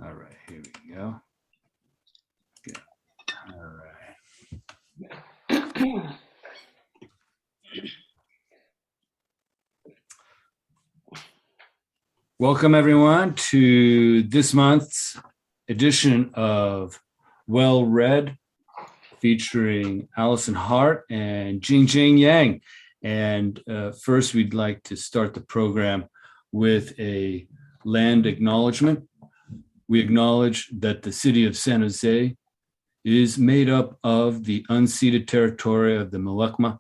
All right, here we go. Good. All right. Welcome everyone to this month's edition of Well Read, featuring Alison Hart and Jing Jin Yang. And first, we'd like to start the program with a land acknowledgement. We acknowledge that the city of San Jose is made up of the unceded territory of the Muwekma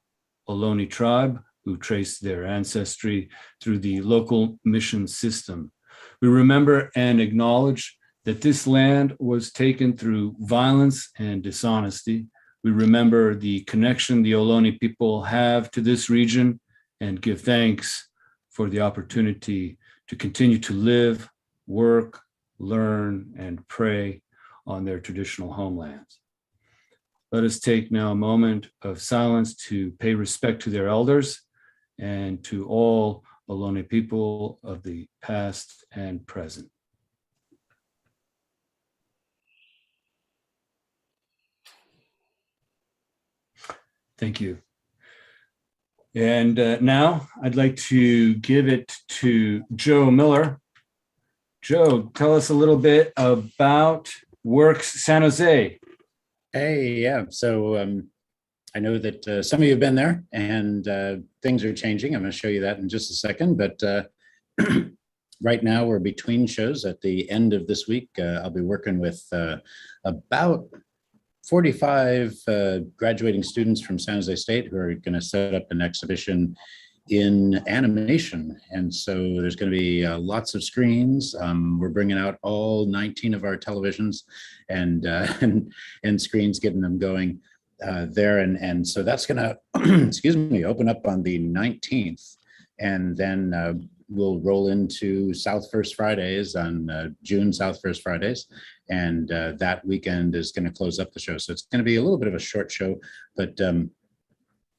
Ohlone tribe, who trace their ancestry through the local mission system. We remember and acknowledge that this land was taken through violence and dishonesty. We remember the connection the Ohlone people have to this region and give thanks for the opportunity to continue to live, work, learn, and pray on their traditional homelands. Let us take now a moment of silence to pay respect to their elders and to all Ohlone people of the past and present. Thank you. And now I'd like to give it to Joe Miller. Joe, tell us a little bit about Works San Jose. Hey, yeah. So I know that some of you have been there and things are changing. I'm going to show you that in just a second. But right now we're between shows. At the end of this week, I'll be working with about 45 graduating students from San Jose State who are going to set up an exhibition in animation. And so there's going to be lots of screens. We're bringing out all 19 of our televisions and screens, getting them going there. And so that's going to, excuse me, open up on the 19th. And then we'll roll into South First Fridays on June South First Fridays. And that weekend is going to close up the show. So it's going to be a little bit of a short show, but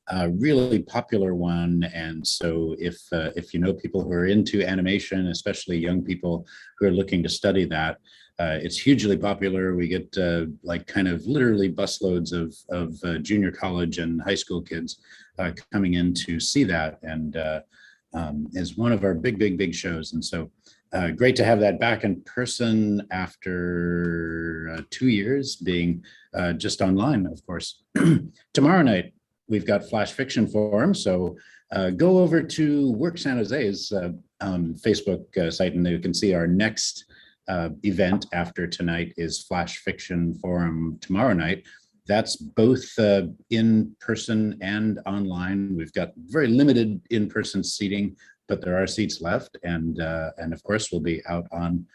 a really popular one. And so if you know people who are into animation, especially young people who are looking to study that, it's hugely popular. We get like kind of literally busloads of junior college and high school kids coming in to see that, and is one of our big shows. And so great to have that back in person after 2 years being just online, of course. Tomorrow night, we've got Flash Fiction Forum. So go over to Work San Jose's Facebook site, and you can see our next event after tonight is Flash Fiction Forum tomorrow night. That's both in person and online. We've got very limited in-person seating, but there are seats left, and of course we'll be out on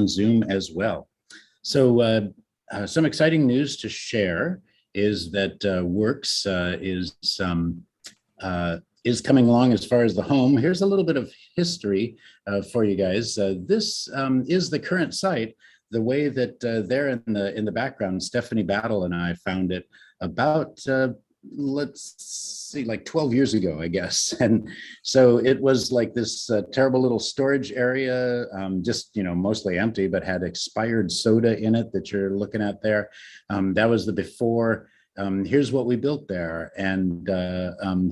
Zoom as well. So some exciting news to share is that Works is coming along as far as the home. Here's a little bit of history for you guys. This is the current site. The way that there in the background, Stephanie Battle and I found it about let's see, like 12 years ago, I guess. And so it was like this terrible little storage area, just, you know, mostly empty, but had expired soda in it that you're looking at there. That was the before. Here's what we built there. And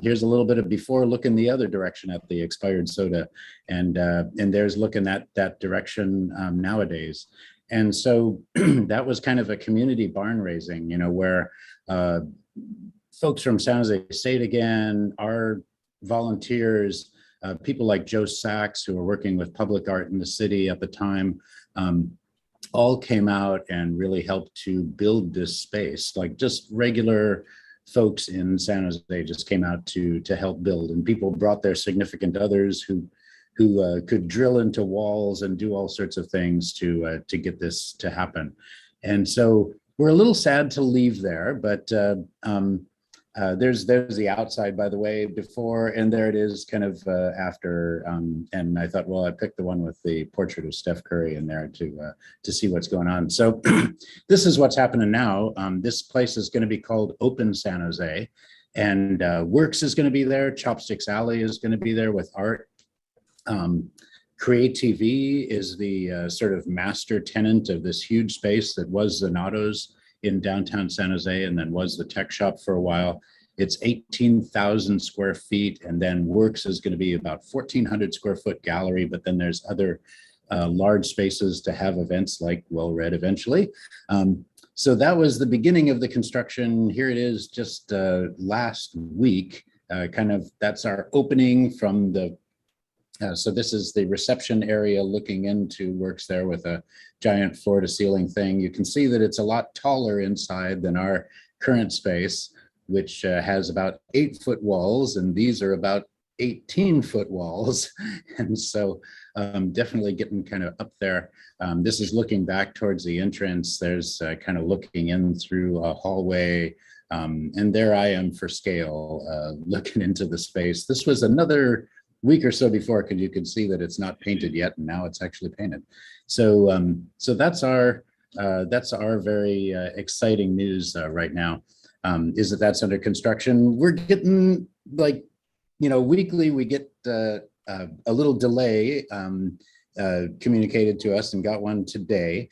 here's a little bit of before looking the other direction at the expired soda. And there's looking at that direction nowadays. And so that was kind of a community barn raising, you know, where folks from San Jose State again, our volunteers, people like Joe Sachs, who were working with public art in the city at the time, all came out and really helped to build this space. Like just regular folks in San Jose just came out to help build, and people brought their significant others who could drill into walls and do all sorts of things to get this to happen. And so we're a little sad to leave there, but there's the outside, by the way, before, and there it is kind of after. And I thought, well, I picked the one with the portrait of Steph Curry in there to see what's going on. So this is what's happening now. This place is going to be called Open San Jose, and Works is going to be there. Chopsticks Alley is going to be there with art. Creativity is the sort of master tenant of this huge space that was Zanotto's in downtown San Jose and then was the tech shop for a while. It's 18,000 square feet, and then Works is going to be about 1,400 square foot gallery, but then there's other large spaces to have events like Well Read eventually. So that was the beginning of the construction. Here it is just last week. That's our opening from the so this is the reception area looking into Works there with a giant floor to ceiling thing. You can see that it's a lot taller inside than our current space, which has about 8-foot walls, and these are about 18-foot walls. And so definitely getting kind of up there. This is looking back towards the entrance. There's kind of looking in through a hallway. And there I am for scale, looking into the space. This was another week or so before, because you can see that it's not painted yet, and now it's actually painted. So so that's our very exciting news right now, is that's under construction. We're getting, like, weekly we get a little delay communicated to us, and got one today.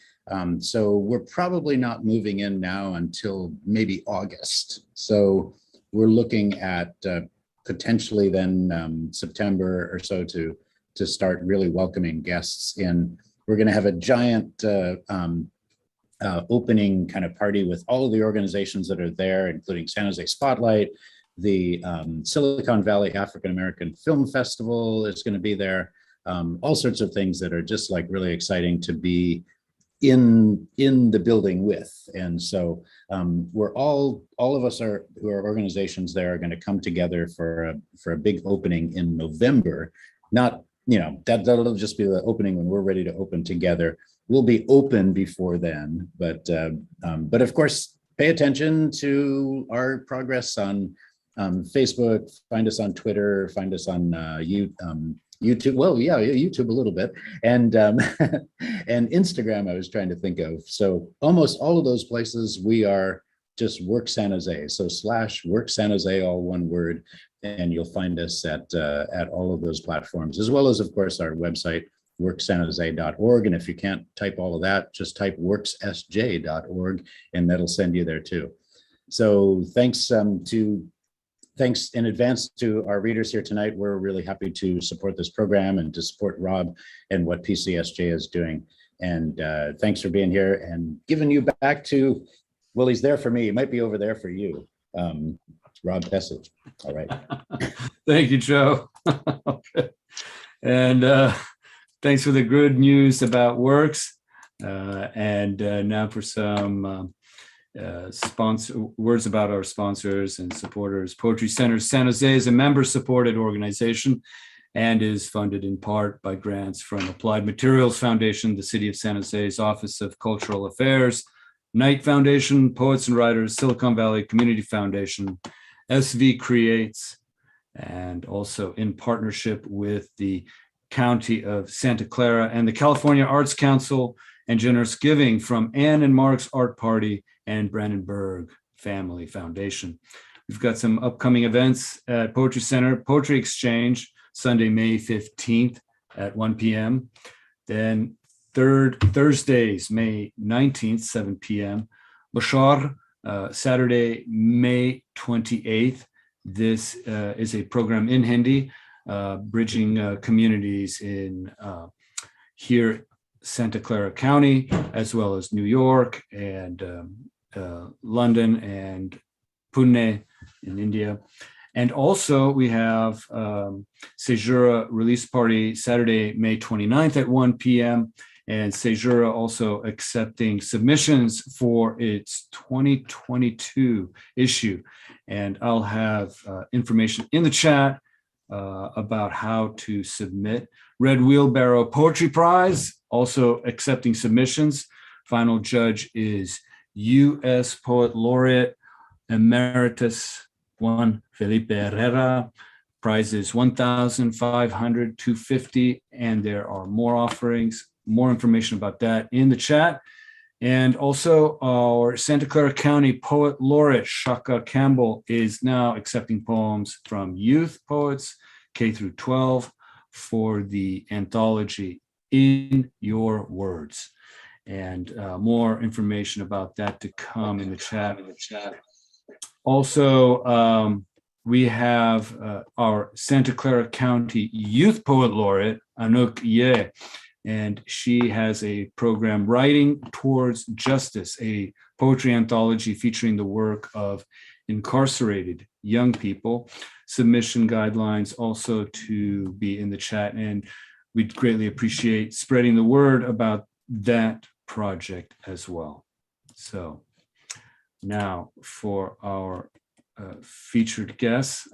So we're probably not moving in now until maybe August. So we're looking at potentially then September or so to start really welcoming guests in. We're going to have a giant opening kind of party with all of the organizations that are there, including San Jose Spotlight, the Silicon Valley African American Film Festival is going to be there. All sorts of things that are just like really exciting to be in the building with. And so we're all of us who are organizations there are going to come together for a big opening in November. Not, that'll just be the opening when we're ready to open together. We'll be open before then, but of course, pay attention to our progress on Facebook, find us on Twitter, find us on YouTube. Well, yeah, YouTube a little bit, and and Instagram. I was trying to think of. So almost all of those places we are just Work San Jose. So /Work San Jose, all one word, and you'll find us at all of those platforms, as well as, of course, our website, worksanjose.org. And if you can't type all of that, just type worksSJ.org, and that'll send you there too. So thanks in advance to our readers here tonight. We're really happy to support this program and to support Rob and what PCSJ is doing. And thanks for being here, and giving you back to, well, he's there for me. He might be over there for you. Rob Bessage. All right. Thank you, Joe. Okay. And thanks for the good news about Works. And now for some words about our sponsors and supporters. Poetry Center San Jose is a member-supported organization and is funded in part by grants from Applied Materials Foundation, the City of San Jose's Office of Cultural Affairs, Knight Foundation, Poets and Writers, Silicon Valley Community Foundation, SV Creates, and also in partnership with the County of Santa Clara and the California Arts Council, and generous giving from Ann and Mark's Art Party and Brandenburg Family Foundation. We've got some upcoming events at Poetry Center: Poetry Exchange, Sunday, May 15th at 1 p.m. Then Thursdays, May 19th, 7 p.m. Bachelor, Saturday, May 28th. This is a program in Hindi, bridging communities in here, Santa Clara County, as well as New York and London and Pune in India. And also we have Sejura release party Saturday, May 29th at 1 p.m. And Sejura also accepting submissions for its 2022 issue. And I'll have information in the chat about how to submit. Red Wheelbarrow Poetry Prize, also accepting submissions. Final judge is U.S. Poet Laureate Emeritus Juan Felipe Herrera. Prize is $1,500, $250, and there are more offerings, more information about that in the chat. And also our Santa Clara County Poet Laureate Shaka Campbell is now accepting poems from youth poets, K through 12. for the anthology In Your Words. And more information about that to come in the chat. Also, we have our Santa Clara County Youth Poet Laureate, Anouk Ye, and she has a program, Writing Towards Justice, a poetry anthology featuring the work of incarcerated young people. Submission guidelines also to be in the chat, and we'd greatly appreciate spreading the word about that project as well. So now for our featured guests,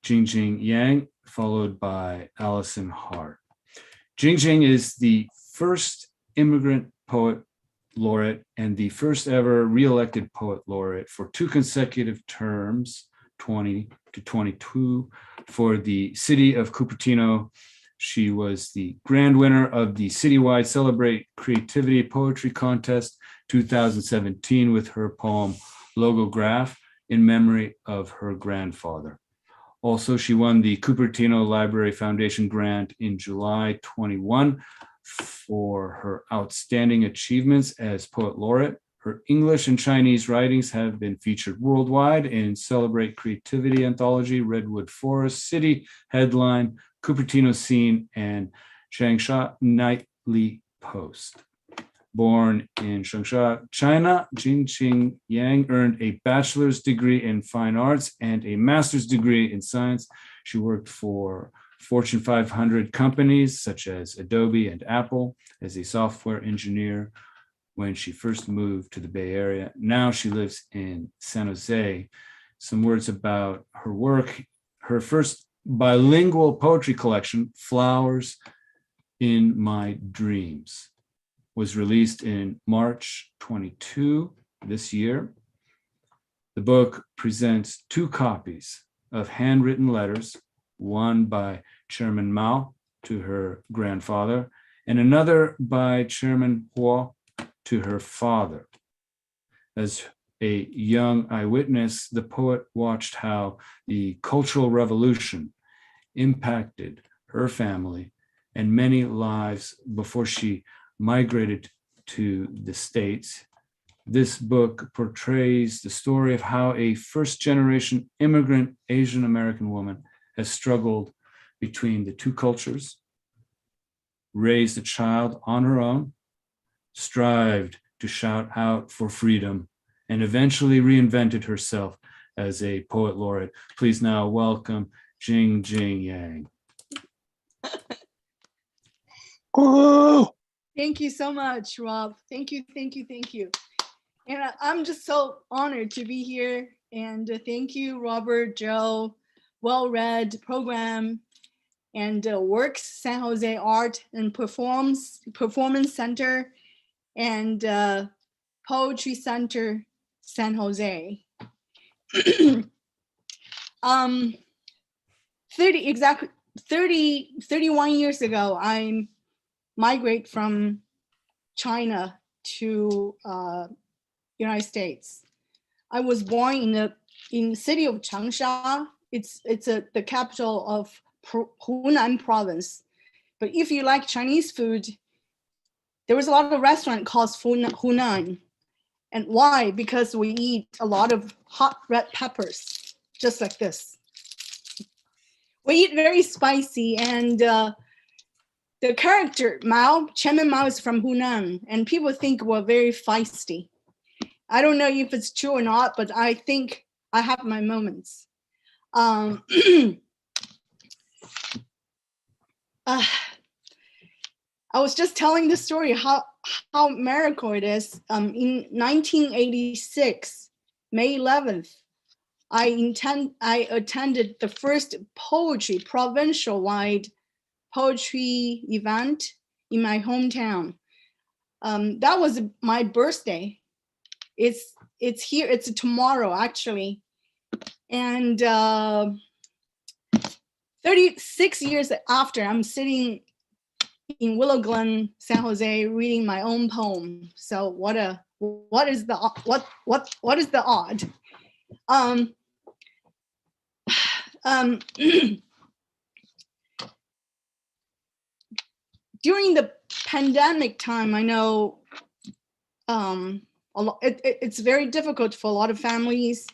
Jing Jin Yang, followed by Alison Hart. Jing Jing is the first immigrant poet laureate and the first ever reelected poet laureate for 2 consecutive terms, 20 to 22, for the City of Cupertino. She was the grand winner of the citywide Celebrate Creativity Poetry Contest 2017 with her poem Logograph in memory of her grandfather. Also, she won the Cupertino Library Foundation Grant in July 21 for her outstanding achievements as poet laureate. Her English and Chinese writings have been featured worldwide in Celebrate Creativity Anthology, Redwood Forest, City, Headline, Cupertino Scene, and Changsha Nightly Post. Born in Changsha, China, Jing Jin Yang earned a bachelor's degree in fine arts and a master's degree in science. She worked for Fortune 500 companies such as Adobe and Apple as a software engineer when she first moved to the Bay Area. Now she lives in San Jose. Some words about her work. Her first bilingual poetry collection, Flowers in My Dreams, was released in March 22 this year. The book presents 2 copies of handwritten letters, one by Chairman Mao to her grandfather, and another by Chairman Hua to her father. As a young eyewitness, the poet watched how the Cultural Revolution impacted her family and many lives before she migrated to the States. This book portrays the story of how a first-generation immigrant Asian American woman has struggled between the 2 cultures, raised a child on her own, strived to shout out for freedom, and eventually reinvented herself as a poet laureate. Please now welcome Jing Jin Yang. Oh. Thank you so much, Rob. Thank you, thank you, thank you. And I'm just so honored to be here. And thank you, Robert, Joe, Well Read Program, and Works San Jose Art and Performance Center, and Poetry Center San Jose. 31 years ago, I migrate from China to United States. I was born in the city of Changsha. It's the capital of Hunan province. But if you like Chinese food, there was a lot of restaurant called Hunan. And why? Because we eat a lot of hot red peppers, just like this. We eat very spicy, and the character Mao, Chairman Mao, is from Hunan, and people think we're very feisty. I don't know if it's true or not, but I think I have my moments. I was just telling the story how miracle it is. In 1986, May 11th, I attended the first provincial-wide poetry event in my hometown. That was my birthday. It's here, it's tomorrow actually. And 36 years after, I'm sitting in Willow Glen, San Jose, reading my own poem. So what is the odd? during the pandemic time, I know it's very difficult for a lot of families.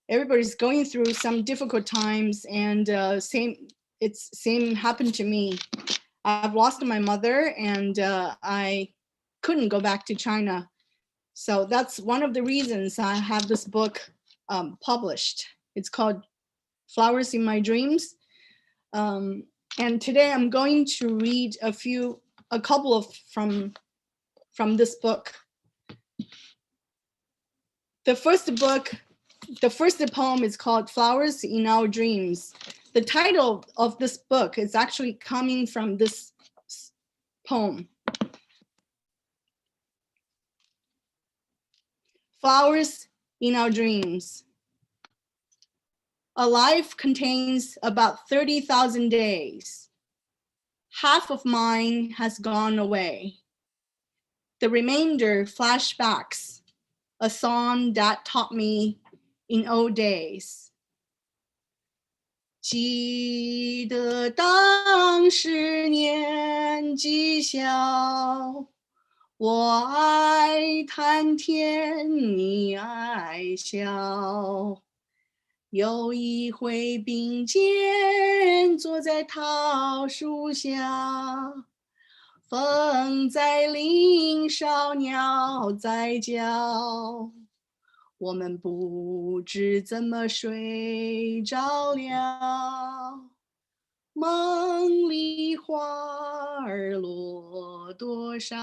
Everybody's going through some difficult times, and same happened to me. I've lost my mother, and I couldn't go back to China. So that's one of the reasons I have this book published. It's called Flowers in My Dreams. And today I'm going to read a couple of from this book. The first poem is called Flowers in Our Dreams. The title of this book is actually coming from this poem. Flowers in Our Dreams. A life contains about 30,000 days. Half of mine has gone away. The remainder flashbacks, a song that taught me in old days. 记得当时年纪小，我爱谈天，你爱笑。有一回并肩坐在桃树下，风在林梢，鸟在叫，我们不知怎么睡着了，梦里花儿落多少。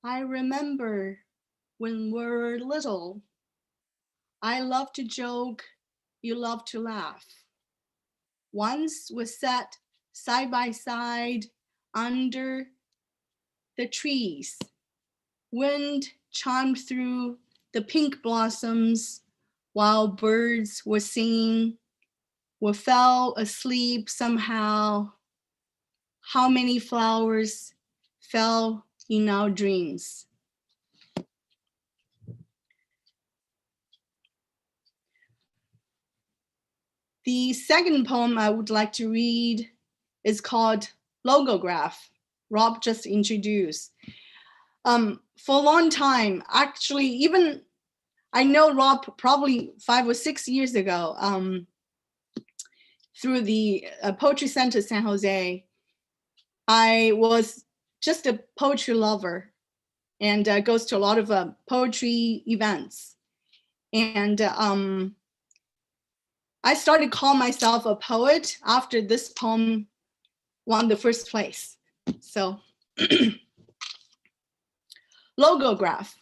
I remember when we're little, I love to joke, you love to laugh. Once we sat side by side under the trees. Wind chimed through the pink blossoms while birds were singing. We fell asleep somehow. How many flowers fell in our dreams? The second poem I would like to read is called Logograph. Rob just introduced. For a long time, actually, even I know Rob probably 5 or 6 years ago, through the Poetry Center San Jose, I was just a poetry lover and goes to a lot of poetry events. And I started calling myself a poet after this poem won the first place. So, Logograph,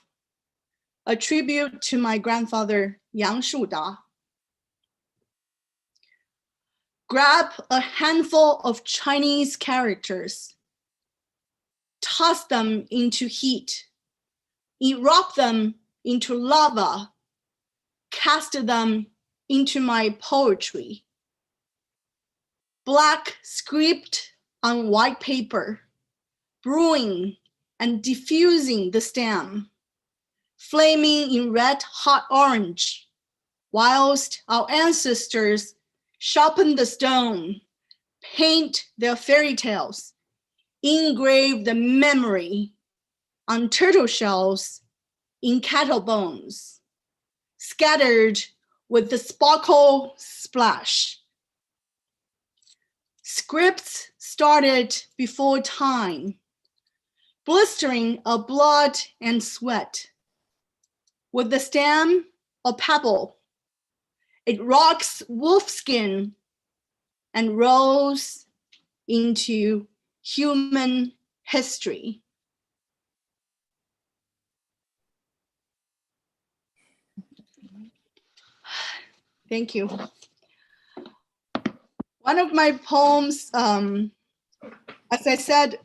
a tribute to my grandfather, Yang Shuda. Grab a handful of Chinese characters, toss them into heat, erupt them into lava, cast them into my poetry. Black script on white paper, brewing and diffusing the stem, flaming in red hot orange, whilst our ancestors sharpen the stone, paint their fairy tales, engrave the memory on turtle shells, in cattle bones, scattered with the sparkle splash. Scripts started before time, blistering of blood and sweat. With the stem or pebble, it rocks wolfskin and rolls into human history. Thank you. One of my poems, as I said,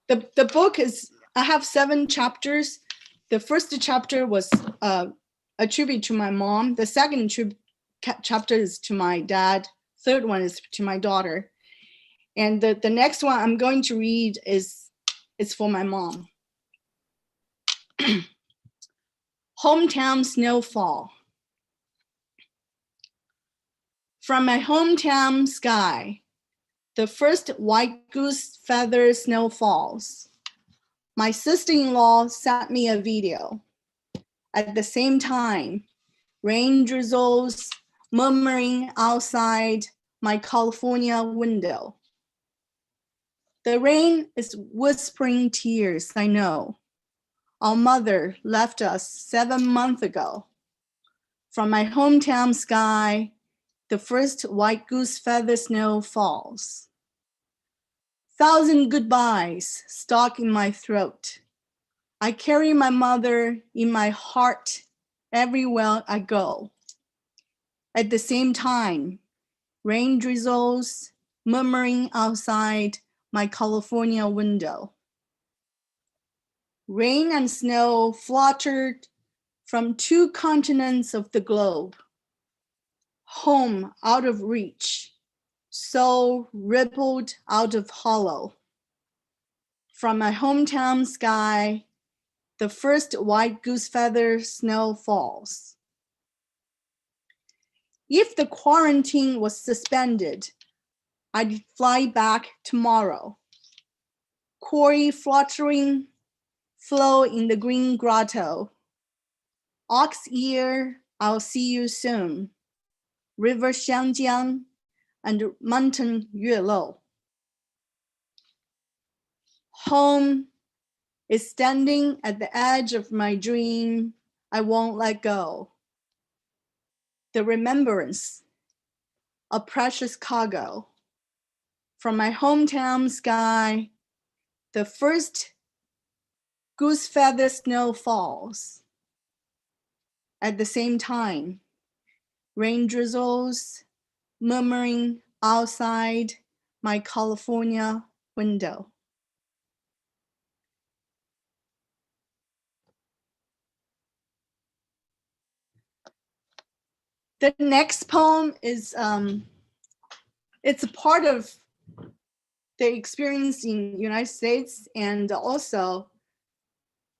the book is, I have 7 chapters. The first chapter was a tribute to my mom. The second chapter is to my dad. Third one is to my daughter. And the next one I'm going to read is for my mom. Hometown snowfall. From my hometown sky, the first white goose feather snow falls. My sister-in-law sent me a video. At the same time, rain drizzles murmuring outside my California window. The rain is whispering tears, I know. Our mother left us 7 months ago. From my hometown sky, the first white goose feather snow falls. 1,000 goodbyes stuck in my throat. I carry my mother in my heart everywhere I go. At the same time, rain drizzles murmuring outside my California window. Rain and snow fluttered from 2 continents of the globe. Home out of reach, soul rippled out of hollow. From my hometown sky, the first white goose feather snow falls. If the quarantine was suspended, I'd fly back tomorrow. Quarry fluttering, flow in the green grotto. Ox ear, I'll see you soon. River Xiangjiang and mountain Yuelou. Home is standing at the edge of my dream. I won't let go. The remembrance, a precious cargo. From my hometown sky, the first goose feather snow falls. At the same time, rain drizzles murmuring outside my California window. The next poem is, it's a part of the experience in United States, and also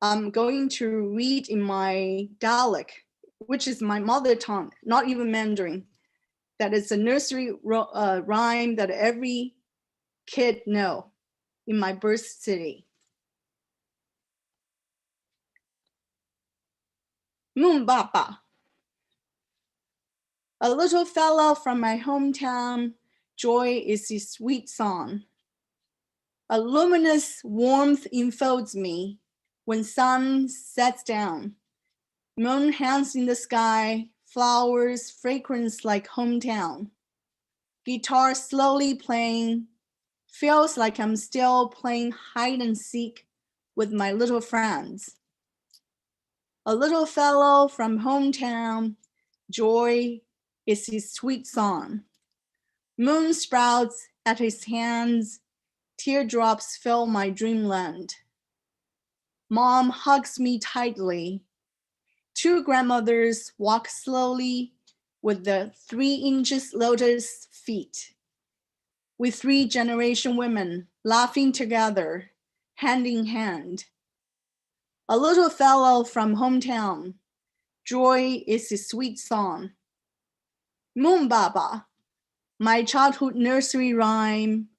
I'm going to read in my dialect, which is my mother tongue, not even Mandarin. That is a nursery rhyme that every kid know in my birth city. Moon Baba. A little fellow from my hometown, joy is his sweet song. A luminous warmth enfolds me when sun sets down. Moon hands in the sky, flowers, fragrance like hometown. Guitar slowly playing, feels like I'm still playing hide and seek with my little friends. A little fellow from hometown, joy is his sweet song. Moon sprouts at his hands, teardrops fill my dreamland. Mom hugs me tightly. 2 grandmothers walk slowly with the 3 inches lotus feet. With 3 generation women laughing together, hand in hand. A little fellow from hometown, joy is his sweet song. Moon Baba, my childhood nursery rhyme,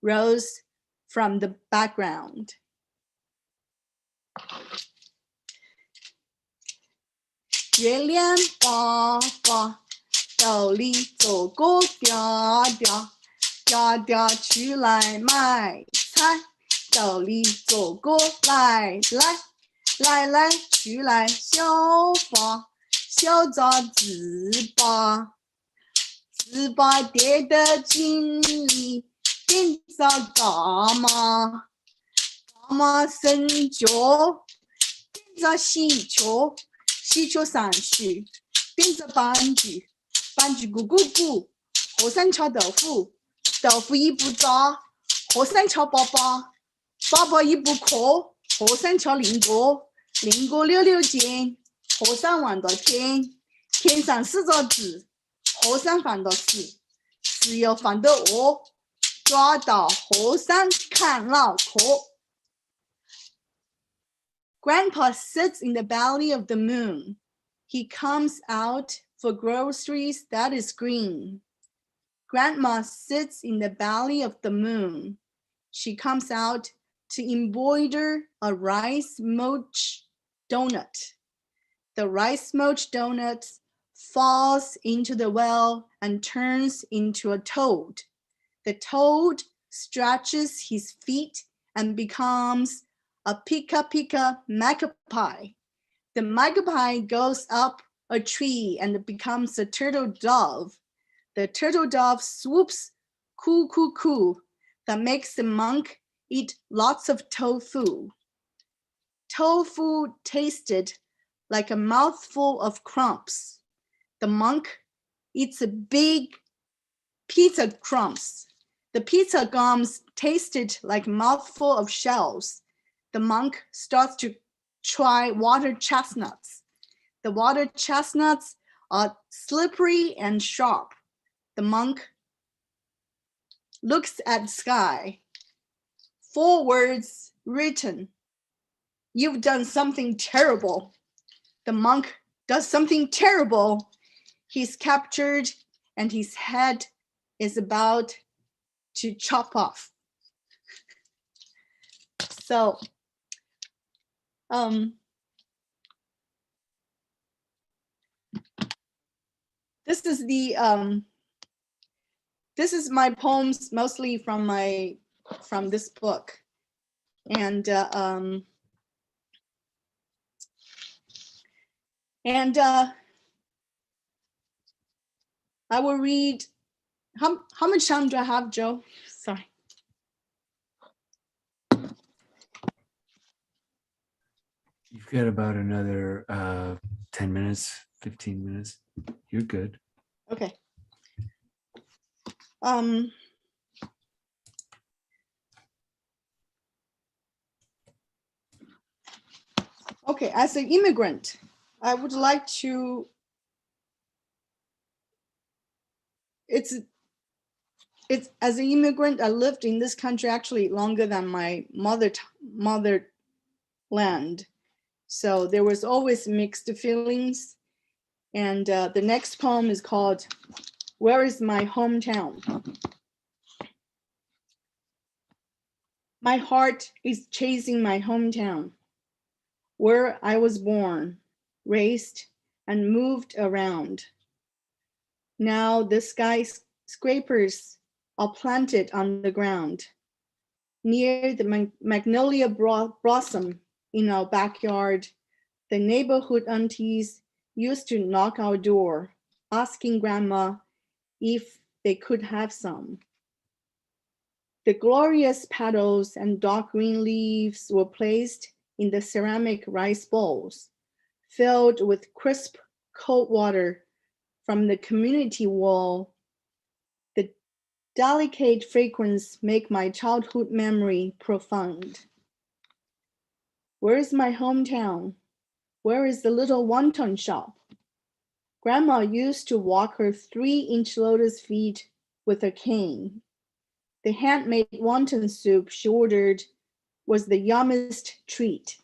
rose from the background. 月亮爸爸兜里走过嗲嗲，嗲嗲出来买菜，兜里走过来来出来小把小杂糍粑，糍粑叠的井里点着大妈，大妈伸脚点着细球。西球上去，点着板锯，板锯咕咕咕，火山炒豆腐，豆腐一不炸，火山炒粑粑，粑粑一不壳，火山炒菱角，菱角溜溜尖，火山望到天，天上4个字，火山放到10，石油放到2，抓到火山看脑壳。Grandpa sits in the belly of the moon. He comes out for groceries that is green. Grandma sits in the valley of the moon. She comes out to embroider a rice mochi donut. The rice mochi donut falls into the well and turns into a toad. The toad stretches his feet and becomes a pika magpie. The magpie goes up a tree and becomes a turtle dove. The turtle dove swoops coo coo coo that makes the monk eat lots of tofu. Tofu tasted like a mouthful of crumbs. The monk eats a big pizza crumbs. The pizza gums tasted like a mouthful of shells. The monk starts to try water chestnuts. The water chestnuts are slippery and sharp. The monk looks at the sky. 4 words written. You've done something terrible. The monk does something terrible. He's captured and his head is about to chop off. So, this is my poems mostly from this book, and I will read. How much time do I have, Joe? Sorry. You've got about another 10 minutes, 15 minutes. You're good. Okay. Okay, as an immigrant, I would like to, it's as an immigrant, I lived in this country actually longer than my motherland. So there was always mixed feelings. And the next poem is called, Where is My Hometown? My heart is chasing my hometown, where I was born, raised, and moved around. Now the skyscrapers are planted on the ground, near the magnolia blossom in our backyard. The neighborhood aunties used to knock our door, asking Grandma if they could have some. The glorious petals and dark green leaves were placed in the ceramic rice bowls, filled with crisp, cold water from the community well. The delicate fragrance make my childhood memory profound. Where is my hometown? Where is the little wonton shop? Grandma used to walk her 3-inch lotus feet with a cane. The handmade wonton soup she ordered was the yummiest treat.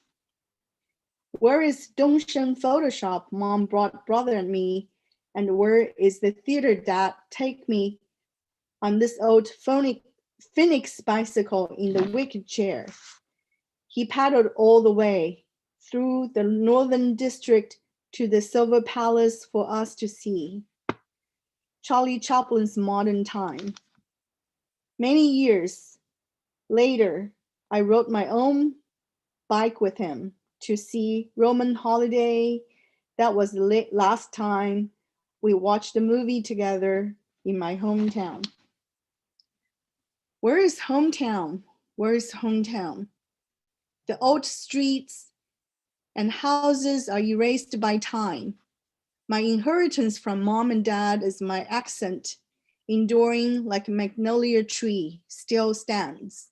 Where is Dongsheng Photoshop Mom brought brother and me? And where is the theater dad take me on this old Phoenix bicycle in the wicker chair? He paddled all the way through the northern district to the Silver Palace for us to see. Charlie Chaplin's Modern Time. Many years later, I rode my own bike with him to see Roman Holiday. That was the last time we watched a movie together in my hometown. Where is hometown? Where is hometown? The old streets and houses are erased by time. My inheritance from mom and dad is my accent, enduring like a magnolia tree, still stands.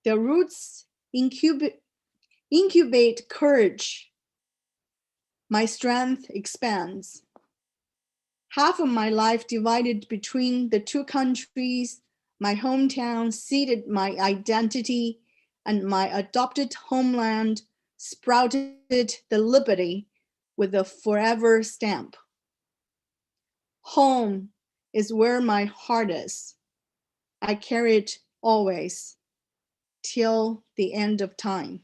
The roots incubate courage. My strength expands. Half of my life divided between the two countries, my hometown seeded my identity, and my adopted homeland sprouted the liberty with a forever stamp. Home is where my heart is. I carry it always, till the end of time.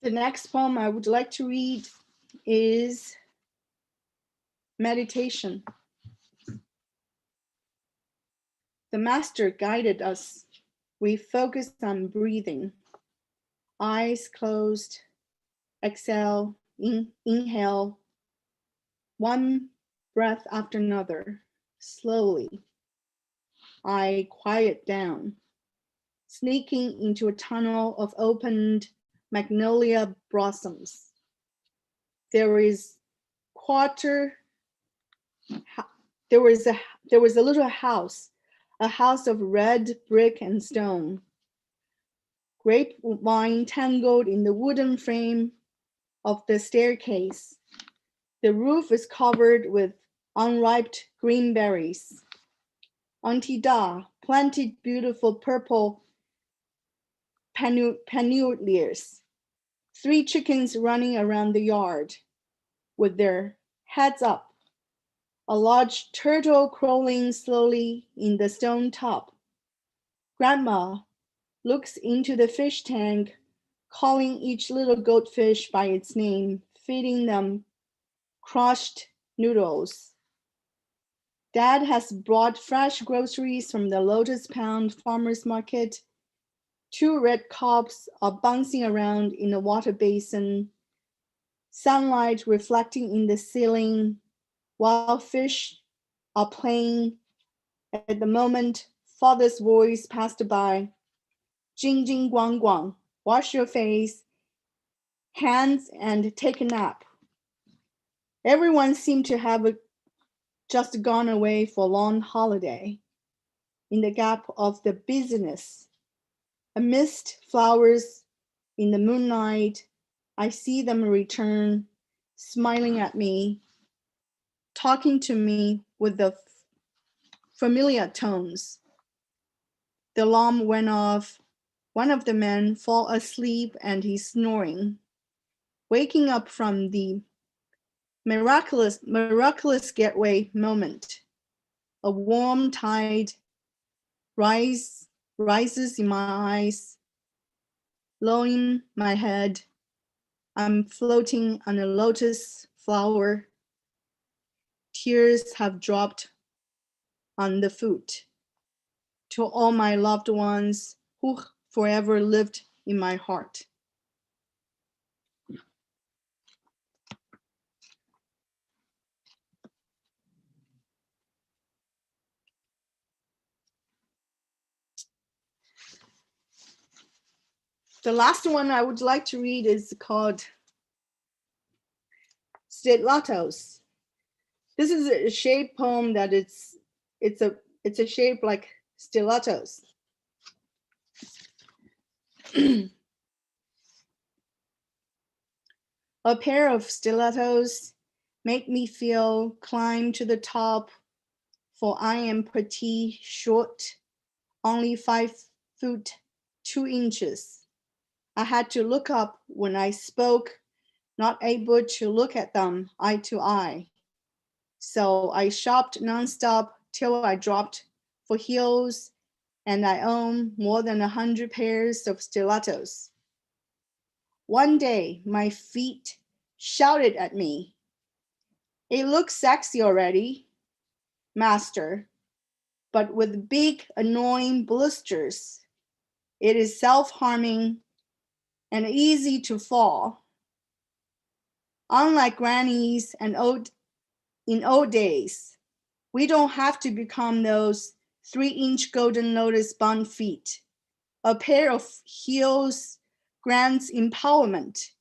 The next poem I would like to read is Meditation. The master guided us. We focused on breathing. Eyes closed, exhale, inhale, one breath after another, slowly. I quiet down, sneaking into a tunnel of opened magnolia blossoms. There was a little house, a house of red brick and stone. Grapevine tangled in the wooden frame of the staircase. The roof is covered with unripe green berries. Auntie Da planted beautiful purple panniers. 3 chickens running around the yard with their heads up. A large turtle crawling slowly in the stone top. Grandma looks into the fish tank, calling each little goldfish by its name, feeding them crushed noodles. Dad has brought fresh groceries from the Lotus Pound Farmers Market. 2 red cobs are bouncing around in a water basin, sunlight reflecting in the ceiling, while fish are playing. At the moment, father's voice passed by. Jing Jing Yang, wash your face, hands, and take a nap. Everyone seemed to have just gone away for a long holiday. In the gap of the busyness, amidst flowers in the moonlight, I see them return, smiling at me, talking to me with the familiar tones. The alarm went off. One of the men fell asleep and he's snoring. Waking up from the miraculous getaway moment, a warm tide rises in my eyes, lowering my head. I'm floating on a lotus flower. Tears have dropped on the foot. To all my loved ones who forever lived in my heart. The last one I would like to read is called Stilettos. This is a shape poem that it's a shape like stilettos. A pair of stilettos make me feel climb to the top, for I am pretty short, only 5'2". I had to look up when I spoke, not able to look at them eye to eye. So I shopped nonstop till I dropped for heels, and I own more than 100 pairs of stilettos. One day, my feet shouted at me, "It looks sexy already, master, but with big, annoying blisters. It is self-harming and easy to fall. Unlike grannies and in old days, we don't have to become those 3-inch golden lotus bond feet. A pair of heels grants empowerment.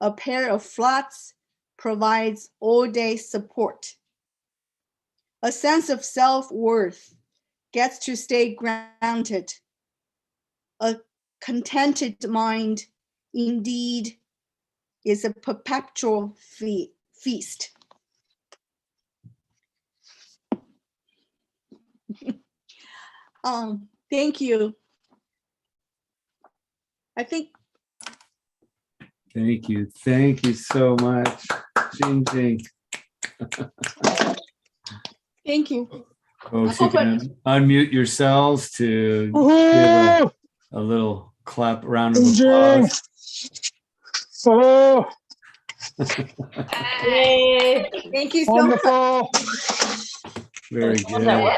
A pair of flats provides all-day support. A sense of self-worth gets to stay grounded. A contented mind, indeed, is a perpetual feast. Thank you. I think. Thank you. Thank you so much, Jing Jing. Thank you. Folks, you can unmute yourselves to give a little clap, round of applause. Hello. Yay. Thank you so Wonderful. much. Very good.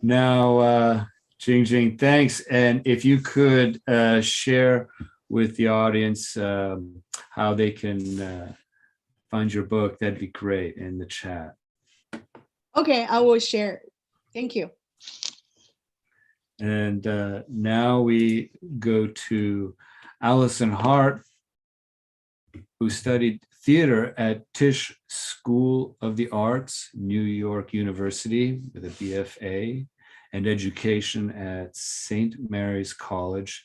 Now, Jing Jing, thanks. And if you could share with the audience how they can find your book, that'd be great in the chat. Okay, I will share. Thank you. And now we go to Alison Hart, who studied theater at Tisch School of the Arts, New York University, with a BFA, and education at St. Mary's College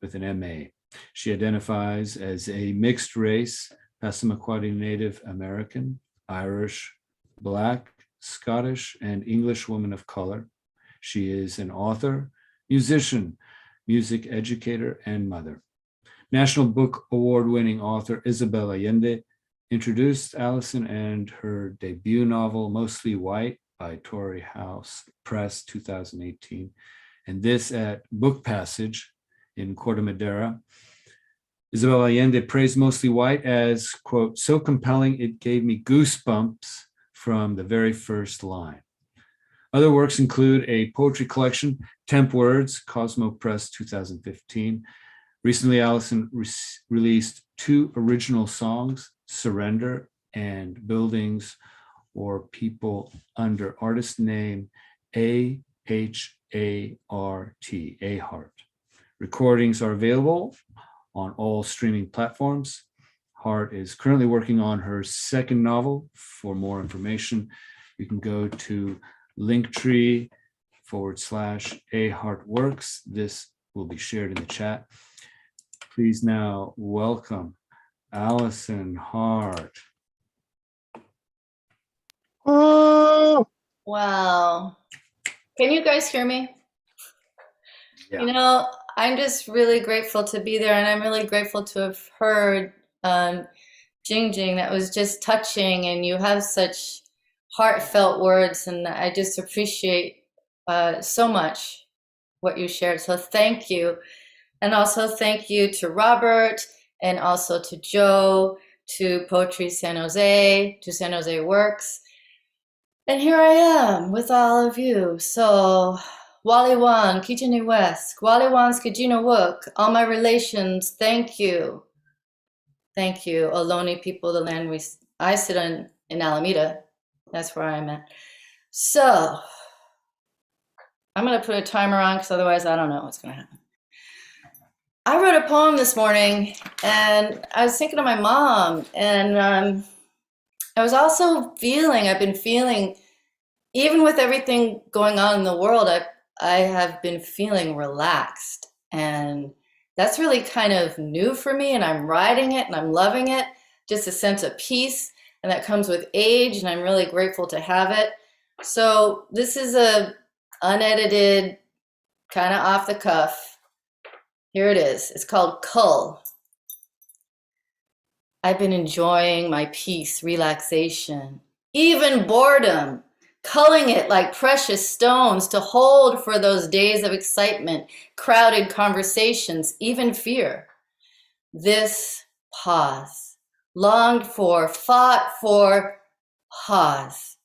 with an MA. She identifies as a mixed race, Passamaquoddy Native American, Irish, Black, Scottish, and English woman of color. She is an author, musician, music educator, and mother. National Book Award-winning author Isabel Allende introduced Alison and her debut novel, Mostly White, by Torrey House Press, 2018, and this at Book Passage in Corte Madera. Isabel Allende praised Mostly White as, quote, so compelling it gave me goosebumps from the very first line. Other works include a poetry collection, Temp Words, Cosmo Press, 2015. Recently, Alison released 2 original songs, Surrender and Buildings or People, under artist name A-H-A-R-T, A-Hart. Recordings are available on all streaming platforms. Hart is currently working on her second novel. For more information, you can go to linktree/A-Hart-Works. This will be shared in the chat. Please now welcome Alison Hart. Oh. Wow. Can you guys hear me? Yeah. You know, I'm just really grateful to be there, and I'm really grateful to have heard Jing Jing. That was just touching, and you have such heartfelt words, and I just appreciate so much what you shared. So thank you. And also thank you to Robert, and also to Joe, to Poetry San Jose, to San Jose Works. And here I am with all of you. So, Wally Wan, Kitcheni West, Wally Wan's Kajina Wook, all my relations, thank you. Thank you. Ohlone people, the land I sit on in Alameda. That's where I'm at. So, I'm going to put a timer on because otherwise I don't know what's going to happen. I wrote a poem this morning, and I was thinking of my mom, and I was also I've been feeling, even with everything going on in the world, I have been feeling relaxed, and that's really kind of new for me, and I'm riding it, and I'm loving it, just a sense of peace, and that comes with age, and I'm really grateful to have it. So this is a unedited, kind of off the cuff. Here it is. It's called Cull. I've been enjoying my peace, relaxation, even boredom, culling it like precious stones to hold for those days of excitement, crowded conversations, even fear. This pause, longed for, fought for, pause.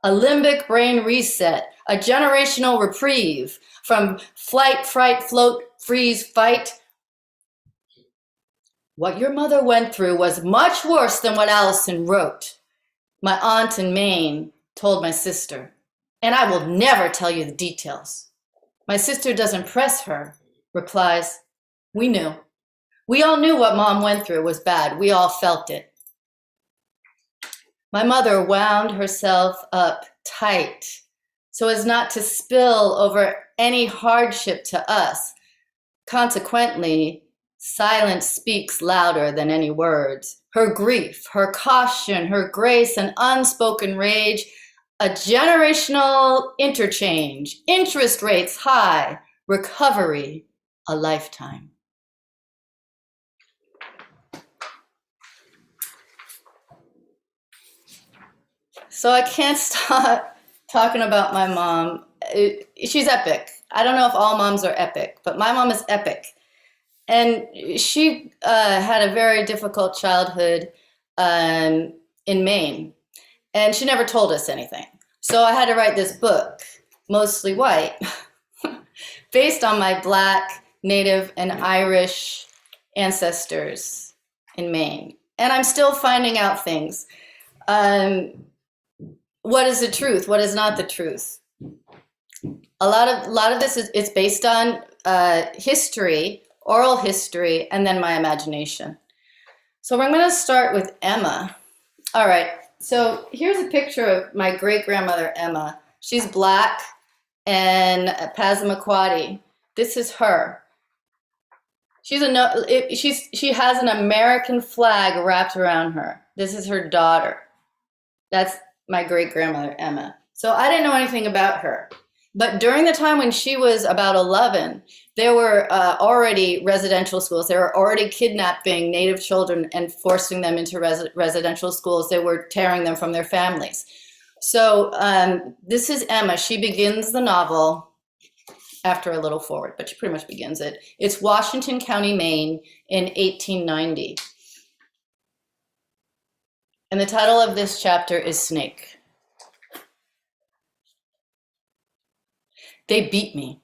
A limbic brain reset, a generational reprieve from flight, fright, float, freeze, fight. What your mother went through was much worse than what Alison wrote. My aunt in Maine told my sister, and I will never tell you the details. My sister doesn't press her, replies, we knew. We all knew what Mom went through was bad. We all felt it. My mother wound herself up tight so as not to spill over any hardship to us. Consequently, Silence speaks louder than any words. Her grief, her caution, her grace, and unspoken rage, a generational interchange, interest rates high, recovery, a lifetime. So I can't stop talking about my mom. She's epic. I don't know if all moms are epic, but my mom is epic. And she had a very difficult childhood in Maine, and she never told us anything. So I had to write this book, mostly white, based on my Black, Native, and Irish ancestors in Maine. And I'm still finding out things. What is the truth? What is not the truth? A lot of this is based on history, oral history, and then my imagination. So I'm going to start with Emma. All right, so here's a picture of my great-grandmother, Emma. She's Black and Passamaquoddy. This is her. She has an American flag wrapped around her. This is her daughter. That's my great-grandmother, Emma. So I didn't know anything about her. But during the time when she was about 11, there were already residential schools. They were already kidnapping Native children and forcing them into residential schools. They were tearing them from their families. So this is Emma. She begins the novel after a little forward, but she pretty much begins it. It's Washington County, Maine in 1890. And the title of this chapter is Snake. They beat me.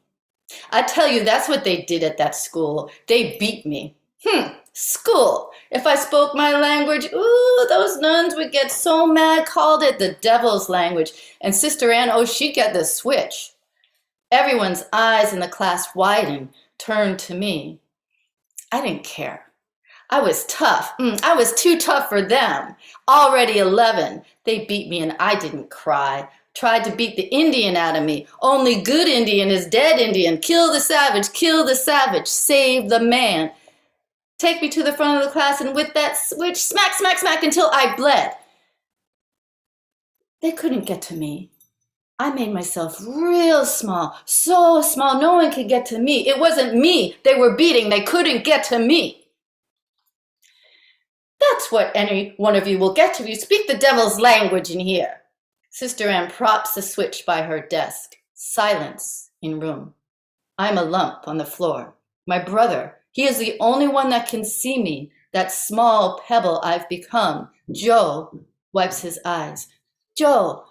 I tell you, that's what they did at that school. They beat me. School. If I spoke my language, ooh, those nuns would get so mad, called it the devil's language. And Sister Ann, oh, she'd get the switch. Everyone's eyes in the class widened, turned to me. I didn't care. I was tough. I was too tough for them. Already 11. They beat me and I didn't cry. Tried to beat the Indian out of me. Only good Indian is dead Indian. Kill the savage, save the man. Take me to the front of the class and with that switch, smack, smack, smack until I bled. They couldn't get to me. I made myself real small, so small no one could get to me. It wasn't me they were beating. They couldn't get to me. That's what any one of you will get to. You speak the devil's language in here. Sister Ann props the switch by her desk. Silence in room. I'm a lump on the floor. My brother, he is the only one that can see me, that small pebble I've become. Joe wipes his eyes. Joe,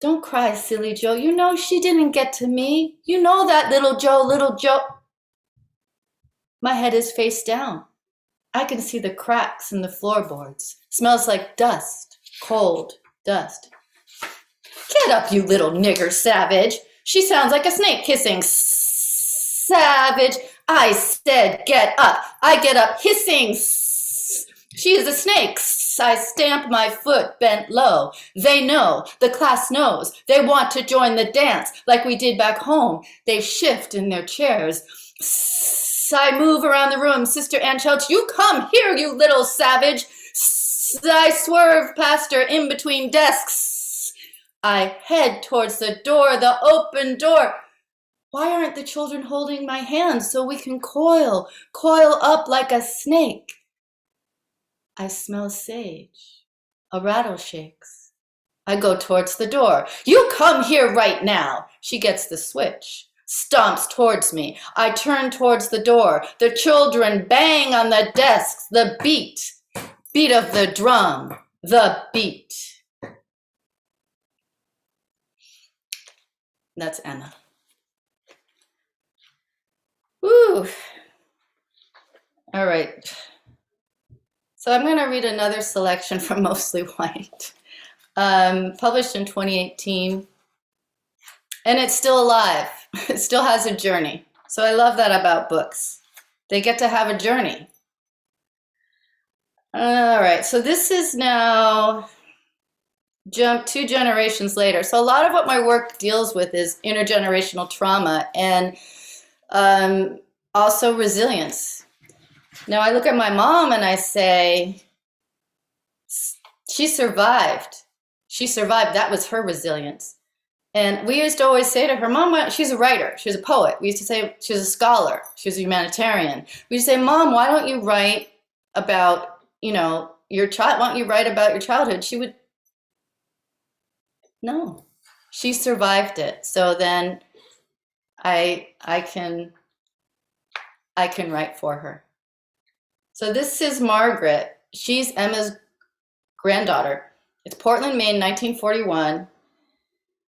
don't cry, silly Joe. You know she didn't get to me. You know that little Joe, little Joe. My head is face down. I can see the cracks in the floorboards. Smells like dust, cold dust. Get up, you little nigger savage. She sounds like a snake kissing. Savage. I said get up. I get up hissing. She is a snake. I stamp my foot bent low. They know. The class knows. They want to join the dance like we did back home. They shift in their chairs. I move around the room. Sister Ann shouts, you come here, you little savage. I swerve past her in between desks. I head towards the door, the open door. Why aren't the children holding my hand so we can coil up like a snake? I smell sage. A rattle shakes. I go towards the door. You come here right now. She gets the switch, stomps towards me. I turn towards the door. The children bang on the desks. The beat of the drum, the beat. That's Emma. Woo. All right. So I'm going to read another selection from Mostly White, published in 2018. And it's still alive. It still has a journey. So I love that about books. They get to have a journey. All right. So this is now jump 2 generations later. So a lot of what my work deals with is intergenerational trauma and also resilience. Now I look at my mom and I say, she survived. She survived. That was her resilience. And we used to always say to her, Mom, she's a writer. She was a poet. We used to say she was a scholar. She was a humanitarian. We used to say, Mom, why don't you write about, your child? Why don't you write about your childhood? She would, no. She survived it. So then I can write for her. So this is Margaret. She's Emma's granddaughter. It's Portland, Maine, 1941.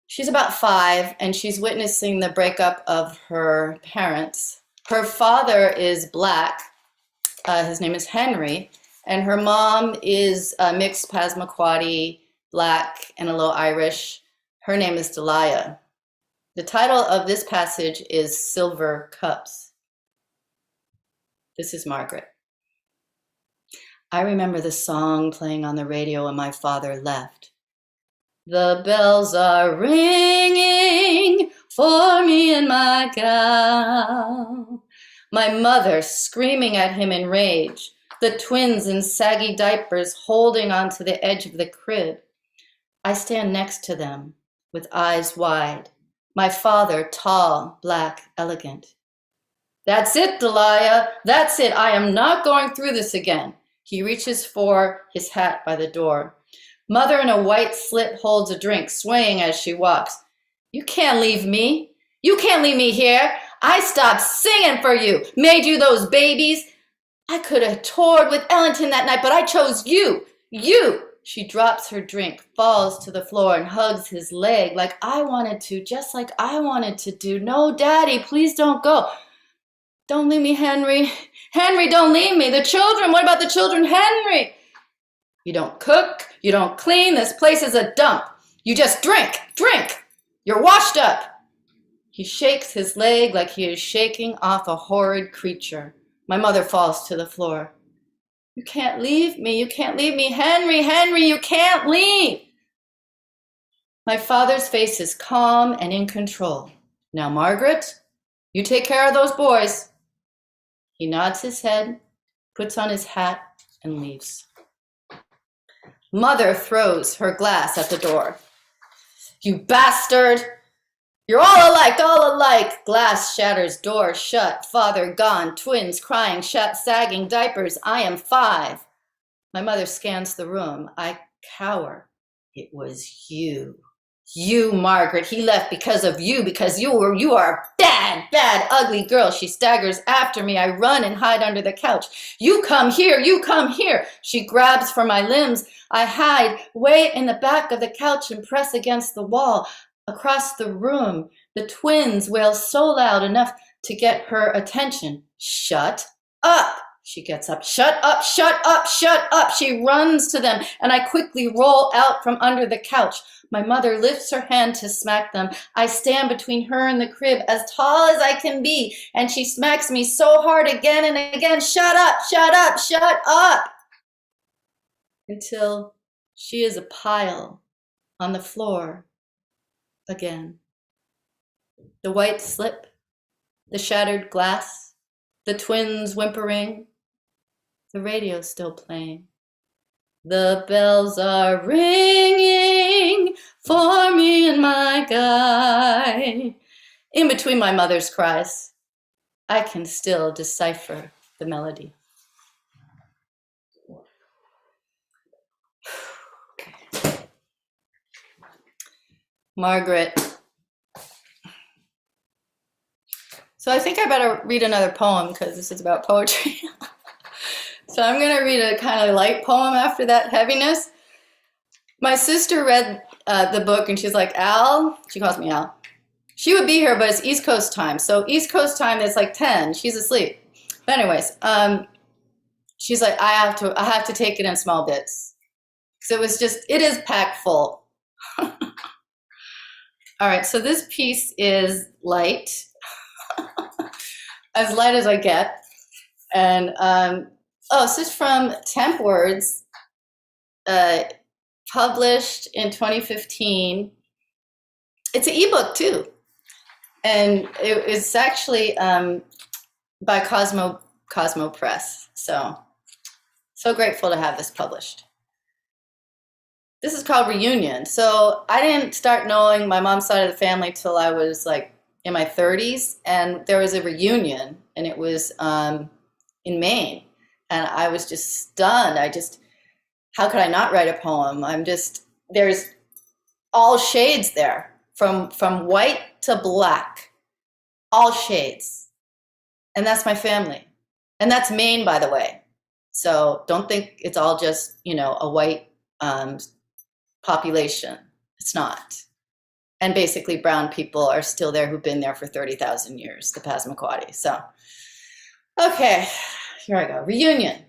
She's about 5, and she's witnessing the breakup of her parents. Her father is Black. His name is Henry, and her mom is mixed Passamaquoddy, Black, and a little Irish. Her name is Delia. The title of this passage is Silver Cups. This is Margaret. I remember the song playing on the radio when my father left. The bells are ringing for me in my gal. My mother screaming at him in rage. The twins in saggy diapers holding onto the edge of the crib. I stand next to them with eyes wide. My father, tall, Black, elegant. That's it, Delia. That's it. I am not going through this again. He reaches for his hat by the door. Mother in a white slip holds a drink, swaying as she walks. You can't leave me. You can't leave me here. I stopped singing for you, made you those babies. I could have toured with Ellington that night, but I chose you. You. She drops her drink, falls to the floor, and hugs his leg like I wanted to, just like I wanted to do. No, Daddy, please don't go. Don't leave me, Henry. Henry, don't leave me. The children, what about the children, Henry? You don't cook, you don't clean, this place is a dump. You just drink. You're washed up. He shakes his leg like he is shaking off a horrid creature. My mother falls to the floor. You can't leave me, Henry, you can't leave. My father's face is calm and in control. Now, Margaret, you take care of those boys. He nods his head, puts on his hat, and leaves. Mother throws her glass at the door. You bastard! You're all alike. Glass shatters, door shut, father gone, twins crying, sagging diapers. I am 5. My mother scans the room. I cower. It was you. You, Margaret. He left because of you, because you are a bad, ugly girl. She staggers after me. I run and hide under the couch. You come here. She grabs for my limbs. I hide way in the back of the couch and press against the wall. Across the room, the twins wail so loud enough to get her attention. Shut up. She gets up. Shut up. She runs to them, and I quickly roll out from under the couch. My mother lifts her hand to smack them. I stand between her and the crib, as tall as I can be, and she smacks me so hard again and again. Shut up. Until she is a pile on the floor again. The white slip, the shattered glass, the twins whimpering, the radio still playing. The bells are ringing for me and my guy. In between my mother's cries, I can still decipher the melody. Margaret. So I think I better read another poem because this is about poetry. So I'm going to read a kind of light poem after that heaviness. My sister read the book and she's like, Al, she calls me Al. She would be here, but it's East Coast time. So East Coast time, it's like 10. She's asleep. But anyways, she's like, I have to take it in small bits. So it is packed full. All right, so this piece is light, as light as I get. And, this is from Temp Words, published in 2015. It's an ebook too. And it's actually by Cosmo Cosmo Press. So grateful to have this published. This is called Reunion. So I didn't start knowing my mom's side of the family till I was like in my 30s, and there was a reunion, and it was in Maine, and I was just stunned. How could I not write a poem? There's all shades there, from white to black, all shades, and that's my family, and that's Maine, by the way. So don't think it's all just, a white population. It's not. And basically brown people are still there who've been there for 30,000 years, the Passamaquoddy. So, okay, here I go. Reunion.